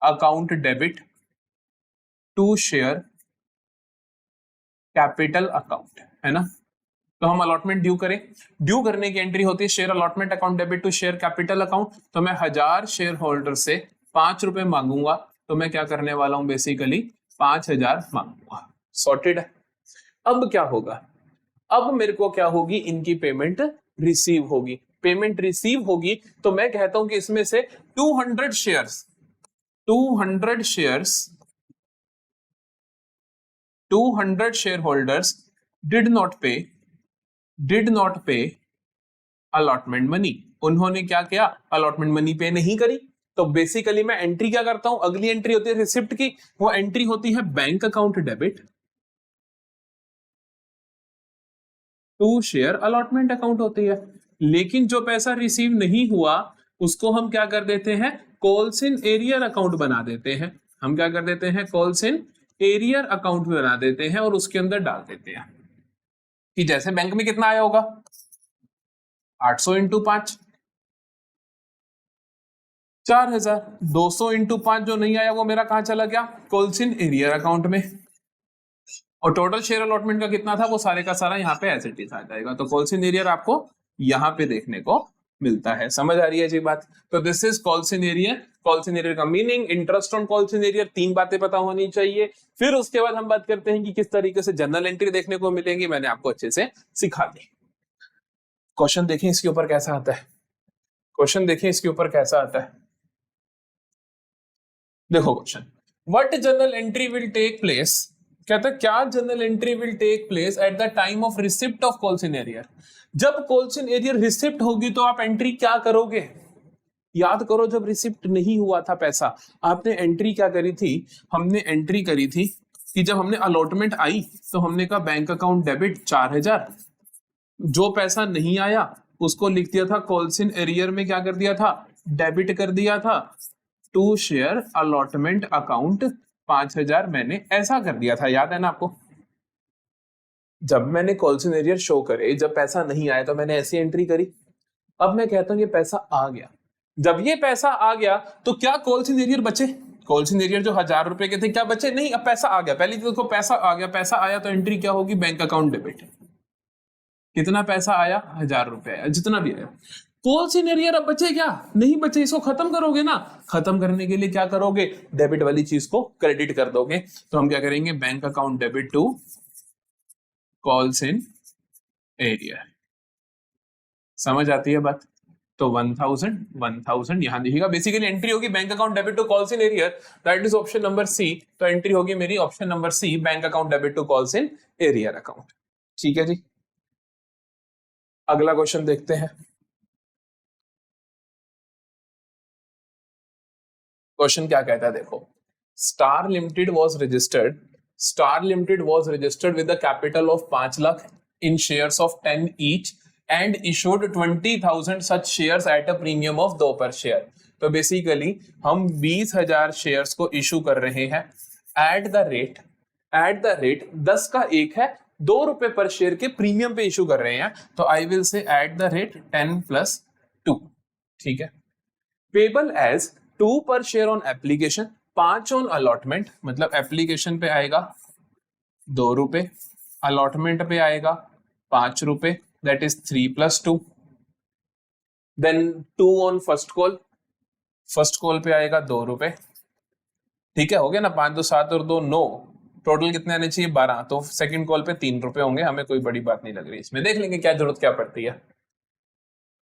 account debit to share capital account, है ना। तो हम अलॉटमेंट ड्यू करें, ड्यू करने की एंट्री होती है share allotment account debit to share capital account. तो मैं 1000 शेयर होल्डर से 5 रुपए मांगूंगा, तो मैं क्या करने वाला हूं, बेसिकली 5000 मांगूंगा। सॉर्टेड है। अब क्या होगा, अब मेरे को क्या होगी, इनकी पेमेंट रिसीव होगी। पेमेंट रिसीव होगी तो मैं कहता हूं कि इसमें से 200 shares 200 share holders did not पे अलॉटमेंट मनी। उन्होंने क्या किया, अलॉटमेंट मनी पे नहीं करी। तो बेसिकली मैं एंट्री क्या करता हूं, अगली एंट्री होती है रिसिप्ट की, वो एंट्री होती है bank account debit to share allotment account होती है। लेकिन जो पैसा रिसीव नहीं हुआ उसको हम क्या कर देते हैं, कॉल्स इन एरियर अकाउंट बना देते हैं। हम क्या कर देते हैं, कॉल्स इन एरियर अकाउंट बना देते हैं और उसके अंदर डाल देते हैं कि जैसे बैंक में कितना आया होगा, 800 इंटू 5 4000, 200 इंटू 5 जो नहीं आया वो मेरा कहां चला गया, कॉल्स इन एरियर अकाउंट में। और टोटल शेयर अलॉटमेंट का कितना था, वो सारे का सारा यहाँ पे एज इट इज आ जाएगा। तो कॉल्स इन एरियर आपको यहाँ पे देखने को मिलता है। समझ आ रही है जी बात। तो this is calls in arrear. Calls in arrear का meaning, interest on calls in arrear, 3 बातें पता होनी चाहिए। फिर उसके बाद हम बात करते हैं कि किस तरीके से जर्नल एंट्री देखने को मिलेंगी, मैंने आपको अच्छे से सिखा दी। क्वेश्चन देखें इसके ऊपर कैसा आता है, क्वेश्चन देखें इसके ऊपर कैसा आता है। देखो question, what journal entry will take place, कहता है क्या journal entry will take place at the time of receipt of calls in arrear. जब कॉल्स इन एरियर रिसिप्ट होगी तो आप एंट्री क्या करोगे, याद करो जब रिसिप्ट नहीं हुआ था पैसा, आपने एंट्री क्या करी थी, हमने एंट्री करी थी कि जब हमने अलॉटमेंट आई तो हमने कहा बैंक अकाउंट डेबिट 4000, जो पैसा नहीं आया उसको लिख दिया था कॉल्स इन एरियर में, क्या कर दिया था, डेबिट कर दिया था टू शेयर अलॉटमेंट अकाउंट 5000, मैंने ऐसा कर दिया था, याद है ना आपको। जब मैंने कॉल्स इन एरियर शो करे, जब पैसा नहीं आया तो मैंने ऐसी एंट्री करी। अब मैं कहता हूं ये पैसा आ गया, जब ये पैसा आ गया तो क्या कॉल्स इन एरियर बचे, कॉल्स इन एरियर जो 1000 रुपए के थे क्या बचे, नहीं, अब पैसा आ गया। पहले देखो पैसा आ गया, पैसा आया तो एंट्री क्या होगी, बैंक अकाउंट डेबिट। कितना पैसा आया, 1000 रुपए आया, जितना भी आया। कॉल्स इन एरियर अब बचे क्या, नहीं बचे, इसको खत्म करोगे ना। खत्म करने के लिए क्या करोगे, डेबिट वाली चीज को क्रेडिट कर दोगे। तो हम क्या करेंगे, bank account debit to calls in arrear. समझ आती है बात। तो 1000 यहां दिखेगा, बेसिकली एंट्री होगी bank account debit to calls in arrear, that is option number C. तो एंट्री होगी मेरी option number C, bank account debit to calls in arrear account. ठीक है जी, अगला क्वेश्चन देखते हैं। क्वेश्चन क्या कहता है, देखो, star limited was registered with the capital of 5 lakh in shares of 10 each and issued 20,000 such shares at a premium of 2 per share. तो बेसिकली हम 20,000 शेयर्स को इशू कर रहे हैं एट द रेट 10 का 1 है, 2 रुपए पर शेयर के प्रीमियम पे इशू कर रहे हैं। तो I will say at the rate 10 + 2, ठीक है। Payable as 2 per share on application, 5 on allotment, मतलब एप्लीकेशन पे आएगा 2 रुपए, अलॉटमेंट पे आएगा 5 रुपए, that is 3 + 2। Then 2 on first call पे आएगा 2 रुपए, ठीक है, हो गया ना, 5 2 7 और 2 9, टोटल कितने आने चाहिए, 12। तो सेकंड कॉल पे 3 रुपए होंगे, हमें कोई बड़ी बात नहीं लग रही इसमें, देख लेंगे क्या जरूरत क्या पड़ती है।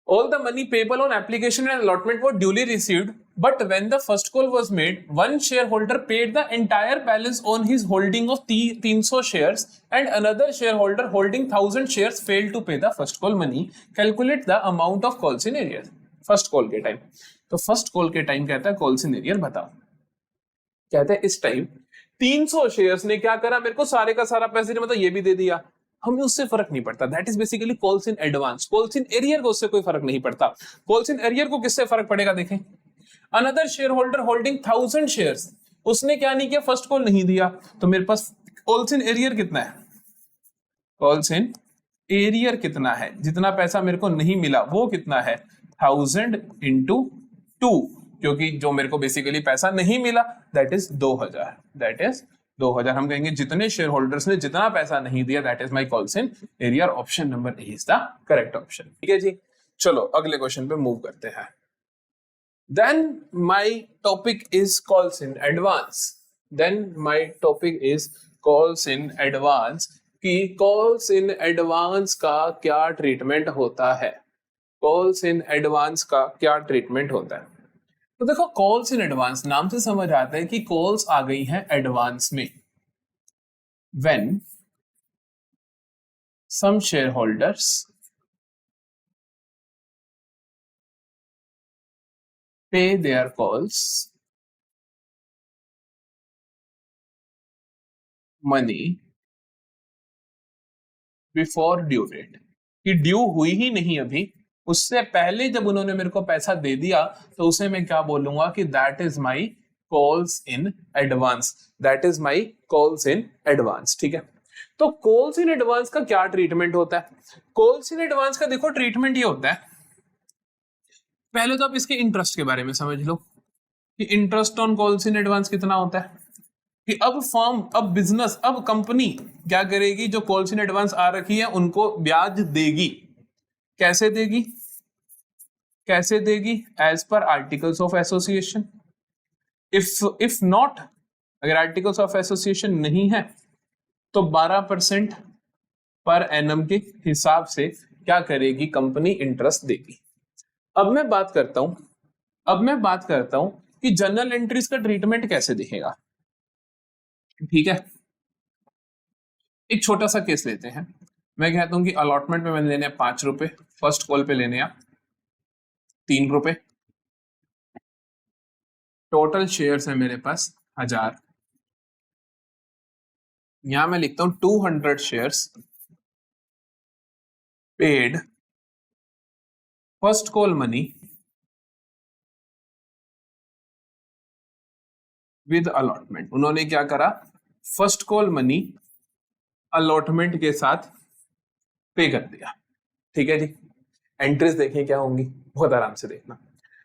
All the money payable on application and allotment were duly received, but when the first call was made, one shareholder paid the entire balance on his holding of 300 shares, and another shareholder holding 1000 shares failed to pay the first call money. Calculate the amount of calls in arrears. First call के time, तो first call के time कहता है calls in arrear बताओ। कहता है इस time 300 shares ने क्या करा, मेरे को सारे का सारा पैसे, मतलब ये भी दे दिया, हमें उससे फर्क नहीं पड़ता। That is basically calls in advance. Calls in arrear को उससे कोई फर्क नहीं पड़ता। कॉल्स इन एरियर को किससे फर्क पड़ेगा, देखें, another share holder holding 1000 shares, उसने क्या नहीं किया, फर्स्ट कॉल नहीं दिया, तो मेरे पास कॉल्स इन एरियर कितना है, कॉल्स इन एरियर कितना है, जितना पैसा मेरे को नहीं मिला वो कितना है 1000 इंटू 2, क्योंकि जो मेरे को बेसिकली पैसा नहीं मिला दैट इज 2000, दैट इज 2000। हम कहेंगे जितने शेयर होल्डर्स ने जितना पैसा नहीं दिया that is my calls in arrear, option number A is the correct option. ठीक है जी, चलो अगले क्वेश्चन पे मूव करते हैं। Then my topic is calls in advance. Then my topic is calls in advance कि calls in advance का क्या ट्रीटमेंट होता है, calls in advance का क्या ट्रीटमेंट होता है। तो देखो calls in advance नाम से समझ आता है कि calls आ गई हैं एडवांस में। When some shareholders pay their calls money before due date, कि ड्यू हुई ही नहीं अभी, उससे पहले जब उन्होंने मेरे को पैसा दे दिया तो उसे मैं क्या बोलूंगा कि that is my calls in advance, that is my calls in advance. ठीक है, तो कॉल्स इन एडवांस का क्या ट्रीटमेंट होता है, कॉल्स इन एडवांस का देखो ट्रीटमेंट ये होता है, पहले तो आप इसके इंटरेस्ट के बारे में समझ लो कि interest on calls in advance कितना होता है, कि अब फर्म, अब बिजनेस, अब कंपनी क्या करेगी, जो कॉल्स इन एडवांस आ रखी है उनको ब्याज देगी। कैसे देगी, कैसे देगी, as per articles of association. If not, अगर आर्टिकल्स ऑफ एसोसिएशन नहीं है तो 12% पर एनम के हिसाब से क्या करेगी कंपनी, इंटरेस्ट देगी। अब मैं बात करता हूं कि जर्नल एंट्रीज का ट्रीटमेंट कैसे दिखेगा। ठीक है, एक छोटा सा केस लेते हैं, मैं कहता हूं कि अलॉटमेंट में मैंने लेने 5 रुपए, फर्स्ट कॉल पे लेने 3 रुपए, टोटल शेयर्स है मेरे पास 1000, यहां मैं लिखता हूं 200 shares paid first call money with allotment. उन्होंने क्या करा, फर्स्ट कॉल मनी अलॉटमेंट के साथ पे कर दिया। ठीक है जी, एंट्रीज देखिए क्या होंगी, बहुत आराम से देखना।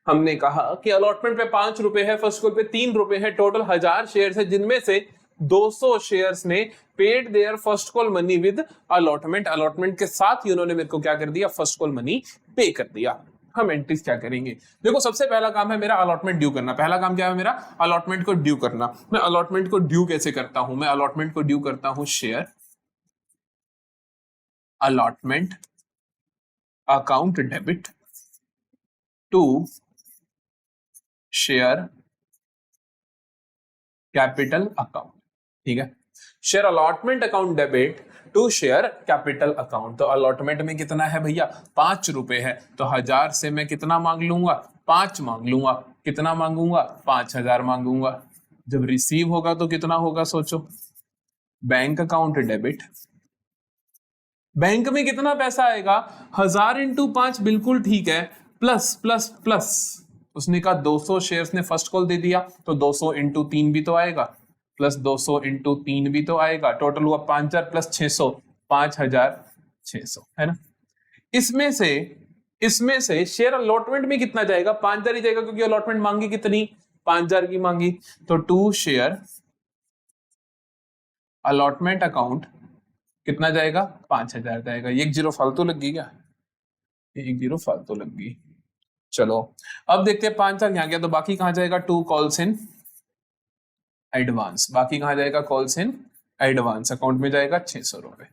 हमने कहा कि अलॉटमेंट पे 5 रुपए है, फर्स्ट कॉल पे 3 रुपए है, टोटल 1000 शेयर्स है, जिनमें से 200 शेयर्स ने paid their first call money with allotment, allotment के साथ ही उन्होंने मेरे को क्या कर दिया, फर्स्ट कॉल मनी पे कर दिया। हम एंट्रीज क्या करेंगे, देखो सबसे पहला काम है मेरा अलॉटमेंट ड्यू करना। पहला काम क्या है मेरा, अलॉटमेंट को ड्यू करना। मैं अलॉटमेंट को ड्यू कैसे करता हूं, मैं अलॉटमेंट को ड्यू करता हूं share allotment account debit to share capital account. ठीक है, share allotment account debit to share capital account. तो अलॉटमेंट में कितना है भैया, 5 रुपए है, तो 1000 से मैं कितना मांग लूंगा, 5 मांग लूंगा। कितना मांगूंगा, 5000 मांगूंगा। जब रिसीव होगा तो कितना होगा सोचो, बैंक अकाउंट डेबिट, बैंक में कितना पैसा आएगा, 1000 इंटू 5, बिल्कुल ठीक है, प्लस प्लस प्लस, उसने कहा 200 शेयर्स ने फर्स्ट कॉल दे दिया तो 200 इंटू 3 भी तो आएगा, प्लस 200 इंटू 3 भी तो आएगा, टोटल हुआ 5000 प्लस 600, 5600 है ना। इसमें से शेयर अलॉटमेंट में कितना जाएगा, 5000 ही जाएगा, क्योंकि अलॉटमेंट मांगी कितनी, 5000 की मांगी। तो टू शेयर अलॉटमेंट अकाउंट कितना जाएगा, 5000 जाएगा। एक जीरो फालतू लग गई क्या, एक जीरो फालतू लग गई। चलो अब देखते हैं 5000 यहां गया तो बाकी कहां जाएगा, टू कॉल्स इन एडवांस, बाकी कहां जाएगा, कॉल्स इन एडवांस अकाउंट में जाएगा 600 रुपए।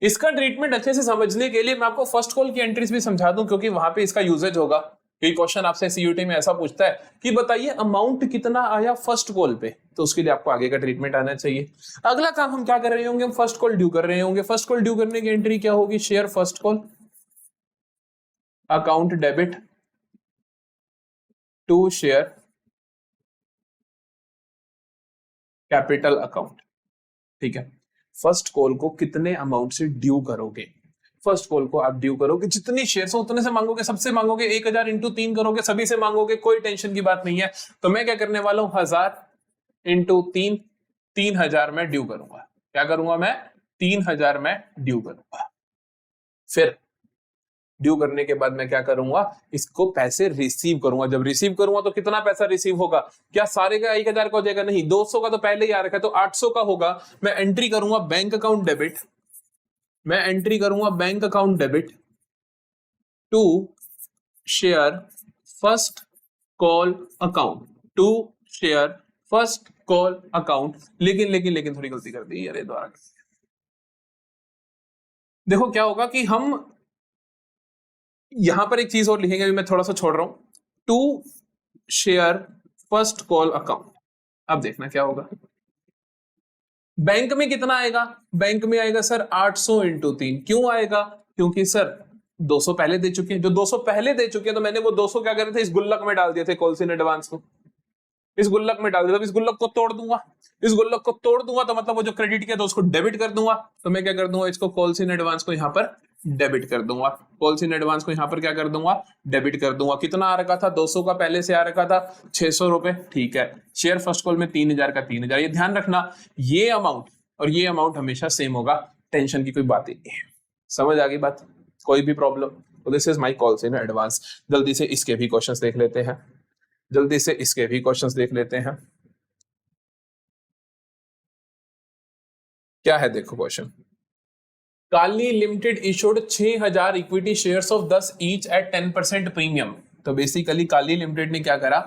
इसका ट्रीटमेंट अच्छे से समझने के लिए मैं आपको फर्स्ट कॉल की एंट्रीज भी समझा दूं, क्योंकि वहां पे इसका यूजेज होगा। ये क्वेश्चन आपसे सीयूटी में ऐसा पूछता है कि बताइए अमाउंट कितना आया फर्स्ट कॉल पे, तो उसके लिए आपको आगे का ट्रीटमेंट आना चाहिए। अगला काम हम क्या कर रहे होंगे, हम फर्स्ट कॉल ड्यू कर रहे होंगे। फर्स्ट कॉल ड्यू करने की एंट्री क्या होगी, share first call account debit to share capital account. ठीक है, फर्स्ट कॉल को कितने अमाउंट से ड्यू करोगे, फर्स्ट कॉल को आप ड्यू करोगे, जितनी शेयर्स हो उतने से मांगोगे, सबसे मांगोगे, 1000 इंटू 3 करोगे, सभी से मांगोगे, कोई टेंशन की बात नहीं है। तो मैं क्या करने वाला हूं, 1000 इंटू 3, 3000 में ड्यू करूंगा। क्या करूंगा मैं, 3000 में ड्यू करूंगा। फिर ड्यू करने के बाद मैं क्या करूंगा, इसको पैसे रिसीव करूंगा। जब रिसीव करूंगा तो कितना पैसा रिसीव होगा, क्या सारे का 1000 का हो जाएगा, नहीं, 200 का तो पहले ही आ रखा है, तो 800 का होगा। मैं एंट्री करूंगा बैंक अकाउंट डेबिट, मैं एंट्री करूंगा bank account debit to share first call account, to share first call account. लेकिन थोड़ी गलती कर दी यार, द्वारा देखो क्या होगा कि हम यहां पर एक चीज और लिखेंगे, मैं थोड़ा सा छोड़ रहा हूं, to share first call account. अब देखना क्या होगा, बैंक में कितना आएगा, बैंक में आएगा सर 800 इंटू 3। क्यों आएगा, क्योंकि सर 200 पहले दे चुके हैं, जो 200 पहले दे चुके हैं तो मैंने वो 200 क्या करे थे, इस गुल्लक में डाल दिए थे, कॉल्स इन एडवांस को इस गुल्लक में डाल दिया। इस गुल्लक को तोड़ दूंगा, इस गुल्लक को तोड़ दूंगा तो मतलब वो जो क्रेडिट किया तो उसको डेबिट कर दूंगा। तो मैं क्या कर दूंगा, इसको कॉल्स इन एडवांस को यहाँ पर डेबिट कर दूंगा, कॉल्स इन एडवांस को यहाँ पर क्या कर दूंगा, डेबिट कर दूंगा। कितना आ रखा था, 200 का पहले से आ रखा था 600 रुपए, ठीक है। शेयर फर्स्ट कॉल में 3000 का 3000, ये ध्यान रखना, ये अमाउंट और ये अमाउंट हमेशा सेम होगा, टेंशन की कोई बात ही नहीं है। समझ आ गई बात, कोई भी प्रॉब्लम? तो this is my calls in advance. जल्दी से इसके भी क्वेश्चंस देख लेते हैं, जल्दी से इसके भी क्वेश्चंस देख लेते हैं। क्या है, देखो question, Kali limited issued 6000 equity shares of 10 each eight 10% premium. तो बेसिकली काली लिमिटेड ने क्या करा,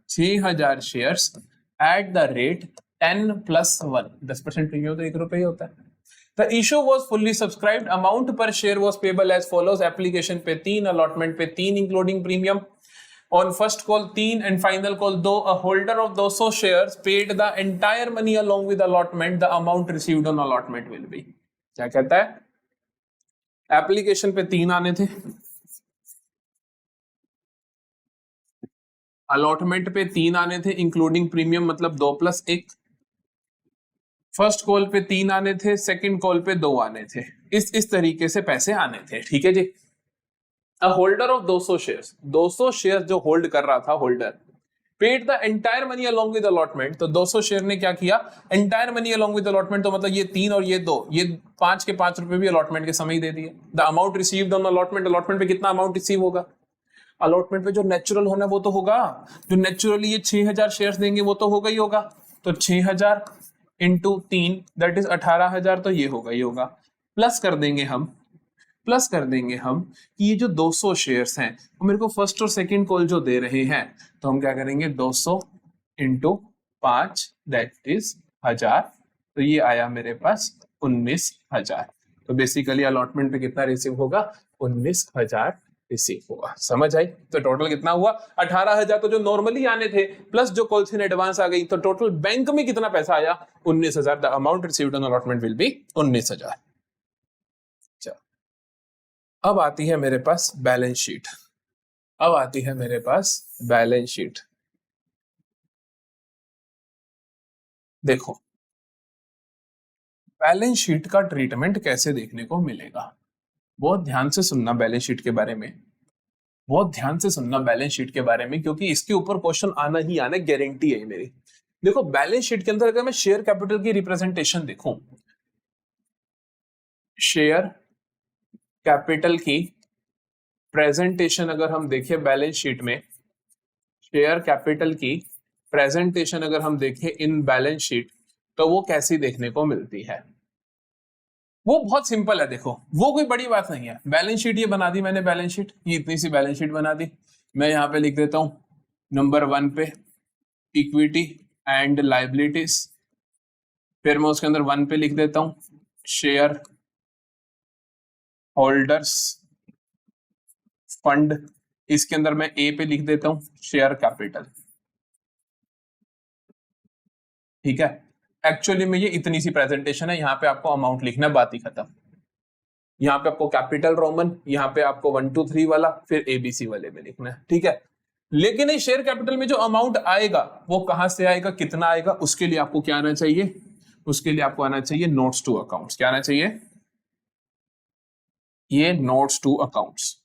6000 shares at the rate 10+1, 10% premium तो 1 रुपए ही होता है। The issue was fully subscribed. Amount per share was payable as follows. Application पे 3, allotment पे 3 including premium. On first call 3 and final call 2, a holder of 200 shares paid the entire money along with allotment. The amount received on allotment will be. क्या कहता है, application पे 3 आने थे, allotment पे 3 आने थे इंक्लूडिंग प्रीमियम, मतलब 2+1। फर्स्ट कॉल पे 3 आने थे, सेकंड कॉल पे 2 आने थे, इस तरीके से पैसे आने थे, ठीक है जी। अ होल्डर ऑफ 200 शेयर्स, 200 शेयर्स जो होल्ड कर रहा था holder, paid the entire money along with allotment. तो 200 शेयर ने क्या किया, entire money along with allotment, तो मतलब ये 3 और ये 2, ये 5 के 5 रुपए भी अलॉटमेंट के समय ही दे दिए। The amount received on allotment, allotment पे कितना अमाउंट रिसीव होगा, अलॉटमेंट पे जो नेचुरल होना वो तो होगा, जो नेचुरली ये 6000 शेयर्स देंगे वो तो होगा ही होगा। तो 6000 इंटू 3 दैट इज 18000, तो ये होगा, ये होगा। प्लस कर देंगे हम कि ये जो 200 शेयर्स हैं वो मेरे को फर्स्ट और सेकंड कॉल जो दे रहे हैं, तो हम क्या करेंगे, 200 इंटू 5 दैट इज 1000, तो ये आया मेरे पास 19000। तो बेसिकली अलॉटमेंट पे कितना रिसीव होगा, 19000 रिसीव होगा। समझ आई? तो टोटल कितना हुआ, 18000 तो जो नॉर्मली आने थे प्लस जो कॉल्स इन एडवांस आ गई, तो टोटल बैंक में कितना पैसा आया, 19000। The amount received on allotment will be 19000। अब आती है मेरे पास बैलेंस शीट, अब आती है मेरे पास बैलेंस शीट। देखो बैलेंस शीट का ट्रीटमेंट कैसे देखने को मिलेगा, बहुत ध्यान से सुनना बैलेंस शीट के बारे में, बहुत ध्यान से सुनना बैलेंस शीट के बारे में, क्योंकि इसके ऊपर क्वेश्चन आना ही आना, गारंटी है मेरी। देखो बैलेंस शीट के अंदर अगर मैं शेयर कैपिटल की रिप्रेजेंटेशन देखूं, शेयर कैपिटल की प्रेजेंटेशन अगर हम देखें बैलेंस शीट में, शेयर कैपिटल की प्रेजेंटेशन अगर हम देखें इन बैलेंस शीट, तो वो कैसी देखने को मिलती है, वो बहुत सिंपल है। देखो वो कोई बड़ी बात नहीं है, बैलेंस शीट ये बना दी मैंने, बैलेंस शीट ये इतनी सी बैलेंस शीट बना दी। मैं यहाँ पे लिख देता हूं नंबर 1 पे इक्विटी एंड लाइबिलिटीज, फिर मैं उसके अंदर 1 पे लिख देता हूं शेयर होल्डर्स फंड, इसके अंदर मैं ए पे लिख देता हूं शेयर कैपिटल, ठीक है। एक्चुअली में ये इतनी सी प्रेजेंटेशन है, यहाँ पे आपको अमाउंट लिखना, बात ही खत्म। यहाँ पे आपको कैपिटल रोमन, यहाँ पे आपको 1 2 3 वाला, फिर एबीसी वाले में लिखना है, ठीक है। लेकिन इस शेयर कैपिटल में जो अमाउंट आएगा वो कहां से आएगा, कितना आएगा, उसके लिए आपको क्या आना चाहिए, उसके लिए आपको आना चाहिए नोट्स टू अकाउंट्स। क्या आना चाहिए, ये नोट्स टू अकाउंट्स,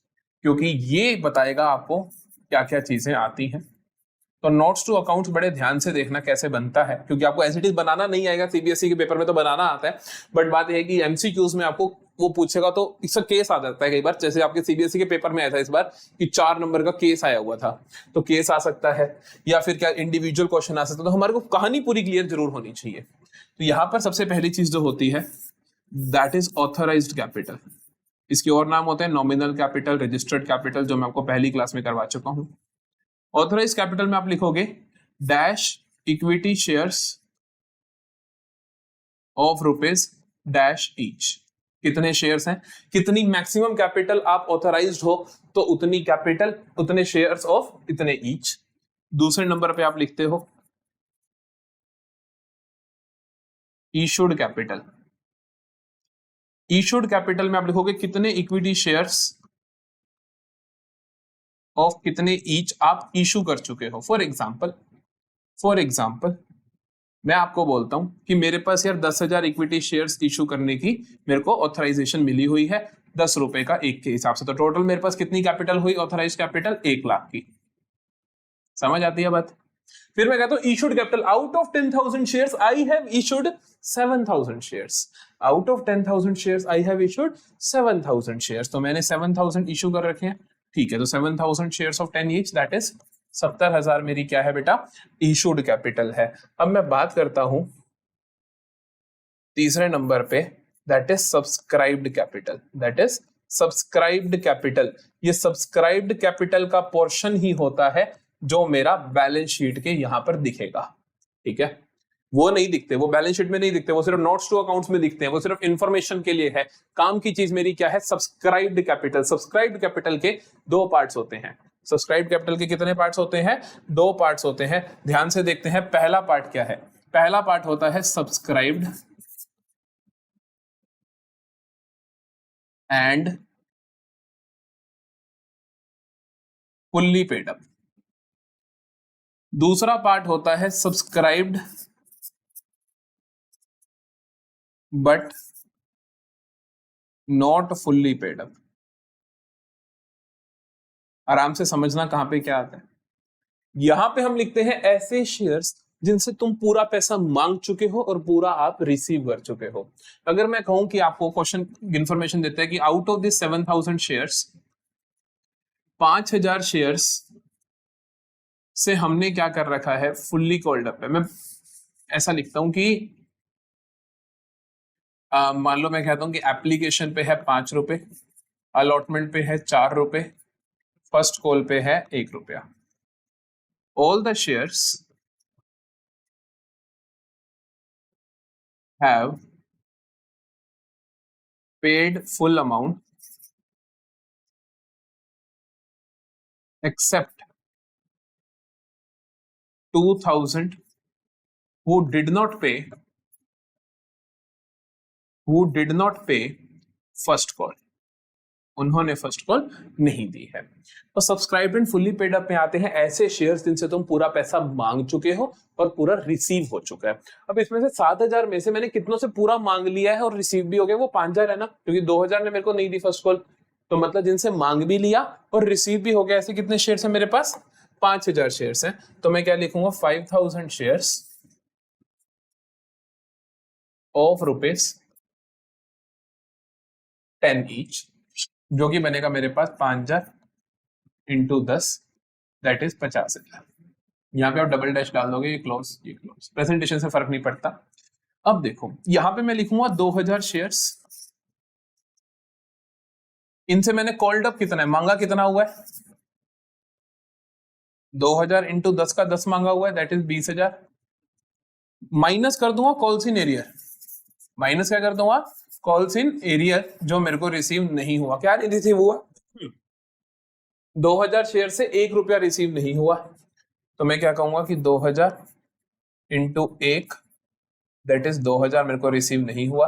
क्योंकि ये बताएगा आपको क्या क्या चीजें आती हैं। तो नोट्स टू अकाउंट्स बड़े ध्यान से देखना कैसे बनता है, क्योंकि आपको एज इट इज बनाना नहीं आएगा, सीबीएसई के पेपर में तो बनाना आता है, बट बात यह है कि एमसीक्यूज में आपको वो पूछेगा तो इसका केस आ जाता है कई बार। जैसे आपके सीबीएसई के पेपर में आया था इस बार कि 4 नंबर का केस आया हुआ था, तो केस आ सकता है, या फिर क्या इंडिविजुअल क्वेश्चन आ सकता है। तो हमारे को कहानी पूरी क्लियर जरूर होनी चाहिए। तो यहां पर सबसे पहली चीज जो होती है दैट इज ऑथराइज्ड कैपिटल। इसके और नाम होते हैं नॉमिनल कैपिटल, रजिस्टर्ड कैपिटल, जो मैं आपको पहली क्लास में करवा चुका हूं। ऑथराइज कैपिटल में आप लिखोगे dash equity shares of rupees dash each. कितने शेयर्स हैं, कितनी मैक्सिमम कैपिटल आप ऑथराइज्ड हो, तो उतनी कैपिटल उतने शेयर्स ऑफ इतने ईच। दूसरे नंबर पे आप लिखते हो इशूड कैपिटल। इशूड कैपिटल में आप लिखोगे कितने इक्विटी शेयर्स ऑफ कितने ईच आप इशू कर चुके हो। फॉर एग्जाम्पल मैं आपको बोलता हूं कि मेरे पास यार 10,000 इक्विटी शेयर्स इशू करने की मेरे को ऑथराइजेशन मिली हुई है 10 रुपए का एक के हिसाब से, तो टोटल मेरे पास कितनी कैपिटल हुई ऑथराइज कैपिटल 1 लाख की। समझ आती है बात। फिर मैं कहता हूं issued capital out of 10,000 shares I have issued 7,000 shares. Out of 10,000 shares I have issued 7,000 shares, तो मैंने 7,000 इशू कर रखे हैं। ठीक है, तो 7,000 shares of 10 each that is 70,000 मेरी क्या है बेटा, इशूड कैपिटल है। अब मैं बात करता हूं तीसरे नंबर पे, that is subscribed capital. That is subscribed capital. ये सब्सक्राइब्ड कैपिटल का पोर्शन ही होता है जो मेरा बैलेंस शीट के यहां पर दिखेगा। ठीक है, वो नहीं दिखते, वो बैलेंस शीट में नहीं दिखते, वो सिर्फ नोट्स टू अकाउंट्स में दिखते हैं, वो सिर्फ इंफॉर्मेशन के लिए है। काम की चीज मेरी क्या है, सब्सक्राइब्ड कैपिटल। सब्सक्राइब्ड कैपिटल के 2 पार्ट्स होते हैं। सब्सक्राइब्ड कैपिटल के कितने पार्ट्स होते हैं, 2 पार्ट्स होते हैं। ध्यान से देखते हैं पहला पार्ट क्या है। पहला पार्ट होता है subscribed and fully paid up. दूसरा पार्ट होता है subscribed but not fully paid up. आराम से समझना कहां पे क्या आता है। यहां पे हम लिखते हैं ऐसे शेयर्स जिनसे तुम पूरा पैसा मांग चुके हो और पूरा आप रिसीव कर चुके हो। अगर मैं कहूं कि आपको क्वेश्चन इंफॉर्मेशन देता है कि out of this 7,000 shares 5,000 shares से हमने क्या कर रखा है, फुल्ली कॉल्ड अप है। मैं ऐसा लिखता हूं कि मान लो मैं कहता हूं कि एप्लीकेशन पे है 5 रुपए, अलॉटमेंट पे है 4 रुपए, फर्स्ट कॉल पे है 1 रुपया। All the shares have paid full amount except 2,000 who did not pay first call. उन्होंने फर्स्ट कॉल नहीं दी है। तो subscribe and fully paid up में आते हैं ऐसे शेयर्स जिनसे तुम पूरा पैसा मांग चुके हो और पूरा रिसीव हो चुका है। अब इसमें से 7,000 में से मैंने कितनों से पूरा मांग लिया है और रिसीव भी हो गया, वो 5,000 है ना, क्योंकि 2,000 ने मेरे को नहीं दी फर्स्ट कॉल। तो मतलब जिनसे मांग भी लिया और रिसीव भी हो गया, ऐसे कितने शेयर्स है मेरे पास, 5,000 शेयर्स हैं। तो मैं क्या लिखूंगा, 5,000 शेयर्स ऑफ रुपीज 10 ईच, जो कि बनेगा मेरे पास 5,000 इंटू 10 दैट इज 50,000। यहाँ पे आप डबल डैश डाल दोगे, ये क्लोज ये क्लोज, प्रेजेंटेशन से फर्क नहीं पड़ता। अब देखो यहाँ पे मैं लिखूंगा 2,000 शेयर्स, इनसे मैंने कॉल्ड अप कितना है, मांगा कितना हुआ है, 2,000 इंटू 10 का 10 मांगा हुआ है दैट इज 20,000। माइनस कर दूंगा कॉल्स इन एरियर, माइनस क्या कर दूंगा, कॉल्स इन एरियर, जो मेरे को रिसीव नहीं हुआ। क्या नहीं रिसीव हुआ, 2,000 शेयर से 1 रुपया रिसीव नहीं हुआ। तो मैं क्या कहूंगा कि 2,000 इंटू 1 दैट इज 2,000 मेरे को रिसीव नहीं हुआ,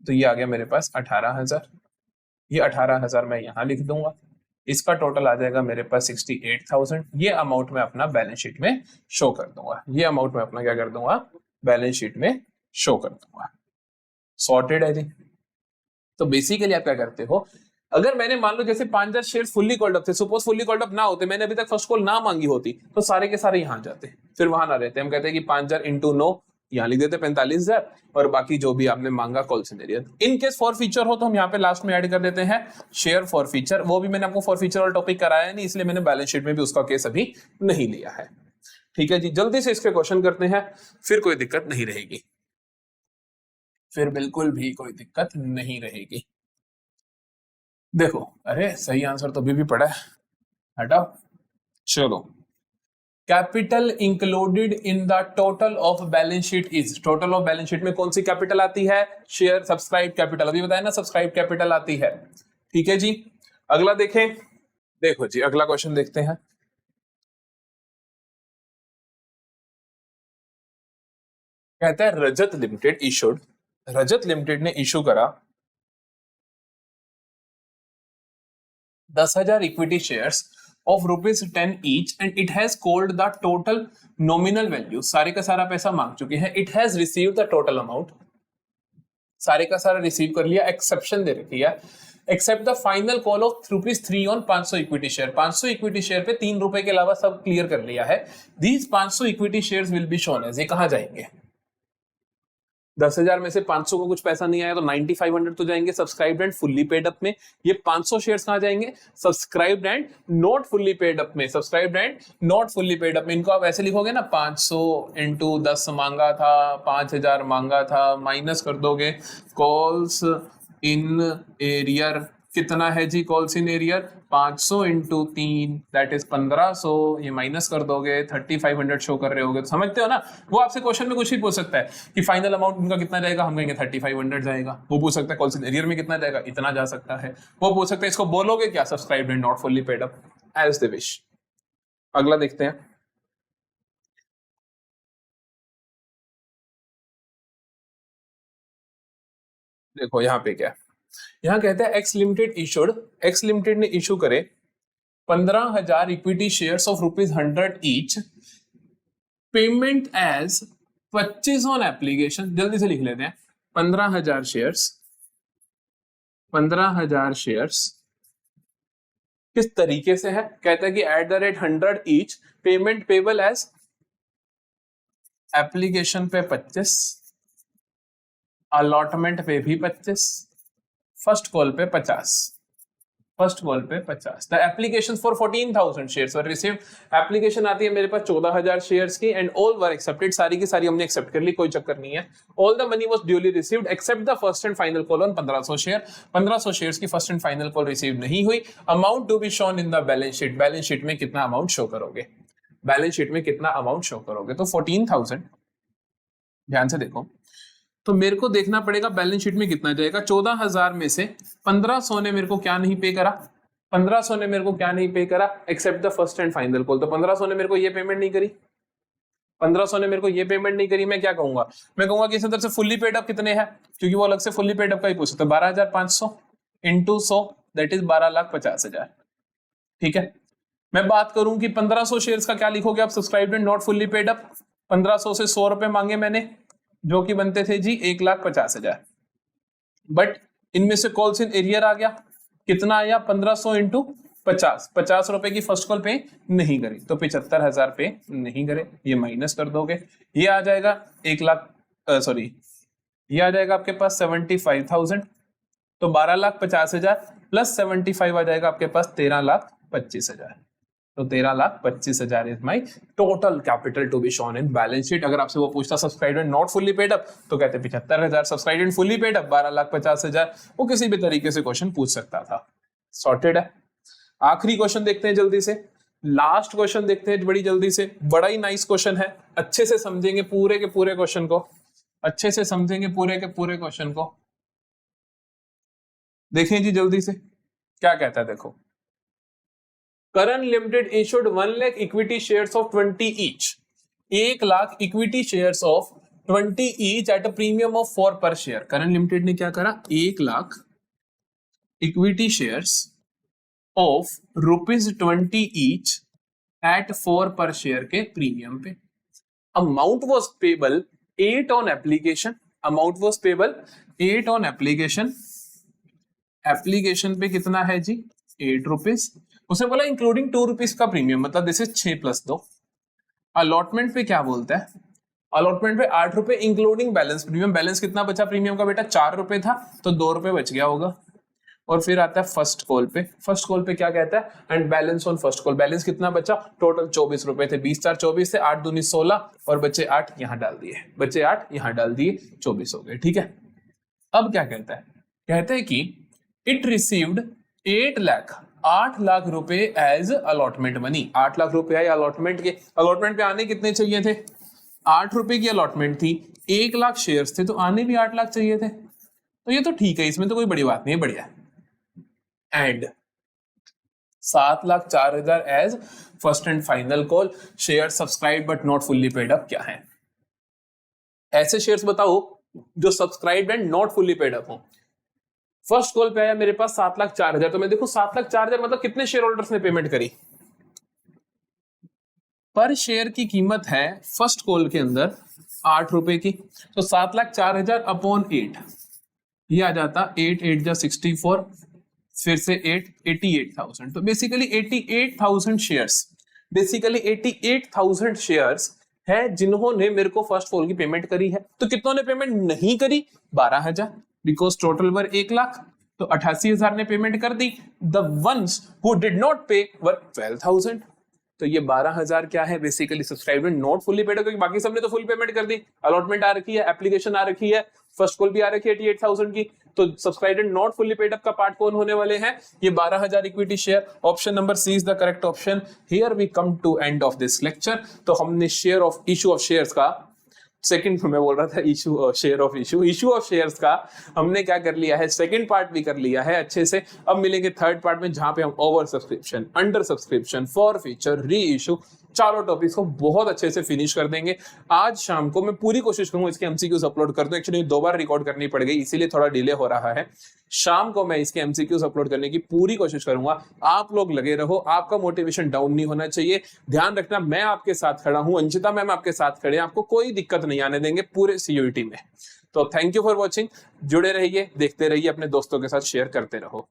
तो ये आ गया मेरे पास 18,000। ये 18,000 मैं यहां लिख दूंगा, इसका टोटल आ जाएगा मेरे पास 68,000। ये अमाउंट मैं अपना बैलेंस शीट में शो कर दूंगा, ये अमाउंट मैं अपना क्या कर दूंगा, बैलेंस शीट में शो कर दूंगा। सॉर्टेड है जी। तो बेसिकली आप क्या करते हो, अगर मैंने मान लो जैसे 5,000 शेयर फुल्ली कॉल्ड अप थे, सपोज फुल्ली कॉल्ड अप ना होते, मैंने अभी तक फर्स्ट कॉल ना मांगी होती, तो सारे के सारे यहां जाते, फिर वहां ना रहते। हम कहते हैं कि 5,000 इंटू 9, यहाँ लिख देते 45,000, और बाकी जो भी आपने मांगा call scenario. In case for feature हो तो हम यहाँ पे लास्ट में ऐड कर देते हैं शेयर फॉर फीचर। वो भी मैंने आपको फॉर फीचर वाला टॉपिक कराया नहीं, इसलिए मैंने बैलेंस शीट में भी उसका केस अभी नहीं लिया है। ठीक है जी, जल्दी से इसके क्वेश्चन करते हैं, फिर कोई दिक्कत नहीं रहेगी, फिर बिल्कुल भी कोई दिक्कत नहीं रहेगी। देखो, अरे सही आंसर तो अभी भी पड़ा है, हटाओ। चलो, capital included in the total of balance sheet is, total of balance sheet में कौन सी कैपिटल आती है? शेयर सब्सक्राइब कैपिटल, अभी बताया ना सब्सक्राइब कैपिटल आती है। ठीक है जी, अगला देखें। देखो जी, अगला क्वेश्चन देखते हैं। कहता है रजत लिमिटेड इशूड, रजत लिमिटेड ने इशू करा 10,000 equity shares of ₹10 each and it has called the total nominal value, सारे का सारा पैसा मांग चुके हैं। It has receive the total amount, सारे का सारा रिसीव कर लिया, एक्सेप्शन दे रखी है, except the final call of ₹3 on 500 equity share. 500 equity share पे ₹3 के अलावा सब क्लियर कर लिया है। These 500 equity shares will be shown as, ये कहां जाएंगे? 10,000 में से 500 को कुछ पैसा नहीं आया तो 9,500 तो जाएंगे subscribed and fully paid up में। ये 500 शेयर्स कहां जाएंगे? Subscribed and not fully paid up में, subscribed and not fully paid up में। इनको आप ऐसे लिखोगे ना, 500 इंटू 10 मांगा था, 5,000 मांगा था, माइनस कर दोगे कॉल्स इन एरियर, कितना है जी calls in arrear? 500 into 3 that is 1,500, ये माइनस कर दोगे 3,500 शो कर रहे होगे, तो समझते हो ना। वो आपसे क्वेश्चन में कुछ भी पूछ सकता है कि फाइनल अमाउंट उनका कितना जाएगा, हम कहेंगे 3,500 जाएगा। वो पूछ सकता है कॉल्स इन एरियर में कितना जाएगा, इतना जा सकता है। वो पूछ सकता है इसको बोलोगे क्या? Subscribed and not fully paid up, as they wish. अगला देखते हैं। देखो यहाँ पे क्या, यहाँ कहते हैं X limited issued, X limited ने इशू करे 15,000 equity shares of ₹100 each, payment as 25 on application. जल्दी से लिख लेते हैं, 15,000 शेयर्स, 15,000 शेयर्स किस तरीके से है? कहता है कि @100 each, payment payable as application पे 25, अलॉटमेंट पे भी 25, फर्स्ट कॉल पे 50, फर्स्ट कॉल पे 50। The application for 14,000 shares were received, application आती है मेरे पास 14,000 शेयर्स की, एंड ऑल वर एक्सेप्टेड, सारी की सारी हमने एक्सेप्ट कर ली, कोई चक्कर नहीं है। All the money was duly received except the first and final call on 1,500 share, 1,500 shares की first and final call receive नहीं हुई। Amount to be shown in the balance sheet, balance sheet में कितना अमाउंट शो करोगे? Balance sheet में कितना amount show करोगे? तो 14,000, ध्यान से देखो, तो मेरे को देखना पड़ेगा बैलेंस शीट में कितना जाएगा। 14,000 में से 1,500 ने मेरे को क्या नहीं पे करा, 1,500 ने मेरे को क्या नहीं पे करा, except the first and final call. तो 1,500 ने मेरे को ये पेमेंट नहीं करी, 1,500 ने मेरे को ये पेमेंट नहीं करी। मैं क्या कहूंगा? मैं कहूंगा कि इस तरफ से फुल्ली पेड अप कितने हैं, क्योंकि वो अलग से फुल्ली पेड अप का ही पूछ सकते। 12,500 इंटू 100 दैट इज 12,50,000। ठीक है, मैं बात करूं कि 1,500 शेयर्स का क्या लिखोगे आप? Subscribed and not fully paid up. 1,500 से 100 रुपए मांगे मैंने, जो कि बनते थे जी 1,50,000, बट इनमें से कॉल्स इन एरियर आ गया, कितना आया? 1,500 इंटू 50, 50 रुपए की फर्स्ट कॉल पे नहीं करी, तो 75,000 पे नहीं करे, ये माइनस कर दोगे, ये आ जाएगा 1,00,000, सॉरी ये आ जाएगा आपके पास 75,000, तो 12,50,000 प्लस 75 आ जाएगा आपके पास 13,25,000। तो 13,25,000 is my total capital to be shown in balance sheet. अगर आपसे वो पूछता subscribed and not fully paid up, तो कहते 75,000, subscribed and fully paid up 12,50,000। वो किसी भी तरीके से क्वेश्चन पूछ सकता था। सॉर्टेड है। आखिरी क्वेश्चन देखते हैं जल्दी से, लास्ट क्वेश्चन देखते हैं बड़ी जल्दी से। बड़ा ही नाइस क्वेश्चन है, अच्छे से समझेंगे पूरे के पूरे क्वेश्चन को, अच्छे से समझेंगे पूरे के पूरे क्वेश्चन को। देखें जी जल्दी से क्या कहता है, देखो। Karan limited issued 1 lakh equity shares of 20 each, 1 lakh equity shares of 20 each at a premium of 4 per share. Karan limited ने क्या करा? 1 lakh equity shares of ₹20 each at 4 per share के प्रीमियम पे। Amount was payable 8 on application, amount was payable 8 on application application पे कितना है जी 8 rupees, उसने बोला इंक्लूडिंग 2 रुपीज का प्रीमियम, मतलब दिस इज 6 + 2। अलॉटमेंट पे क्या बोलता है, अलॉटमेंट पे 8 रुपए इंक्लूडिंग बैलेंस प्रीमियम, बैलेंस कितना बचा प्रीमियम का बेटा 4 रुपए था, तो 2 रुपए बच गया होगा। और फिर आता है फर्स्ट कॉल पे, फर्स्ट कॉल पे क्या कहता है and balance on first call, balance कितना बचा, टोटल 24 रुपए थे, 20 4 24 थे, 8 दूनी 16 और बचे 8 यहां डाल दिए, बचे 8 यहां डाल दिए, 24 हो गए, ठीक है। अब क्या कहता है, कहते हैं कि इट रिसीव्ड 8 लाख रुपए एज अलॉटमेंट मनी, 8 लाख रुपए आए अलॉटमेंट के, अलॉटमेंट पे आने कितने चाहिए थे, 8 रुपए की अलॉटमेंट थी, 1 लाख शेयर्स थे, तो आने भी 8 लाख चाहिए थे, तो ये तो ठीक है, इसमें तो कोई बड़ी बात नहीं है, बढ़िया। And 7,04,000 as first and final call, share subscribe but not fully paid up क्या है, ऐसे शेयर्स बताओ जो subscribe and not fully paid up हो। फर्स्ट कॉल पे आया मेरे पास 7,04,000, तो मैं देखो 7,04,000 मतलब कितने शेयर होल्डर्स ने पेमेंट करी, पर शेयर की कीमत है फर्स्ट कॉल के अंदर 8 रुपए की, तो 7,04,000 अपॉन 8, ये आ जाता 8 8 जा 64, फिर से 8 88,000, तो बेसिकली 88,000 शेयर्स, बेसिकली 88,000 शेयर्स है जिन्होंने मेरे को फर्स्ट कॉल की पेमेंट करी है। तो कितनों ने पेमेंट नहीं करी, 12,000, बिकॉज टोटल वर 1 लाख, तो 88,000 ने पेमेंट कर दी। The ones who did not pay were 12,000, तो ये 12,000 क्या है, basically subscriber not fully paid, क्योंकि बाकी सबने तो फुल पेमेंट कर दी, अलॉटमेंट आ रखी है, एप्लीकेशन आ रखी है, फर्स्ट कॉल भी आ रखी है 88,000 की, तो subscriber not fully paid up का पार्ट कौन होने वाले हैं, ये 12,000 equity share. Option number C is the correct option. Here we come to end of this lecture. तो हमने share of issue of shares का सेकंड में बोल रहा था issue share of issue of shares का हमने क्या कर लिया है, सेकंड पार्ट भी कर लिया है अच्छे से। अब मिलेंगे थर्ड पार्ट में जहां पे हम over subscription, under subscription, for feature, री इशू, चारों टॉपिक्स को बहुत अच्छे से फिनिश कर देंगे। आज शाम को मैं पूरी कोशिश करूंगा इसके एमसीक्यूज अपलोड कर दूं, एक्चुअली 2 बार रिकॉर्ड करनी पड़ गई इसीलिए थोड़ा डिले हो रहा है। शाम को मैं इसके एमसीक्यूज अपलोड करने की पूरी कोशिश करूंगा। आप लोग लगे रहो, आपका मोटिवेशन डाउन नहीं होना चाहिए। ध्यान रखना मैं आपके साथ खड़ा हूं, अंशिता मैम आपके साथ खड़े हैं, आपको कोई दिक्कत नहीं आने देंगे पूरे सीयूईटी में। तो थैंक यू फॉर वॉचिंग, जुड़े रहिए, देखते रहिए, अपने दोस्तों के साथ शेयर करते रहो।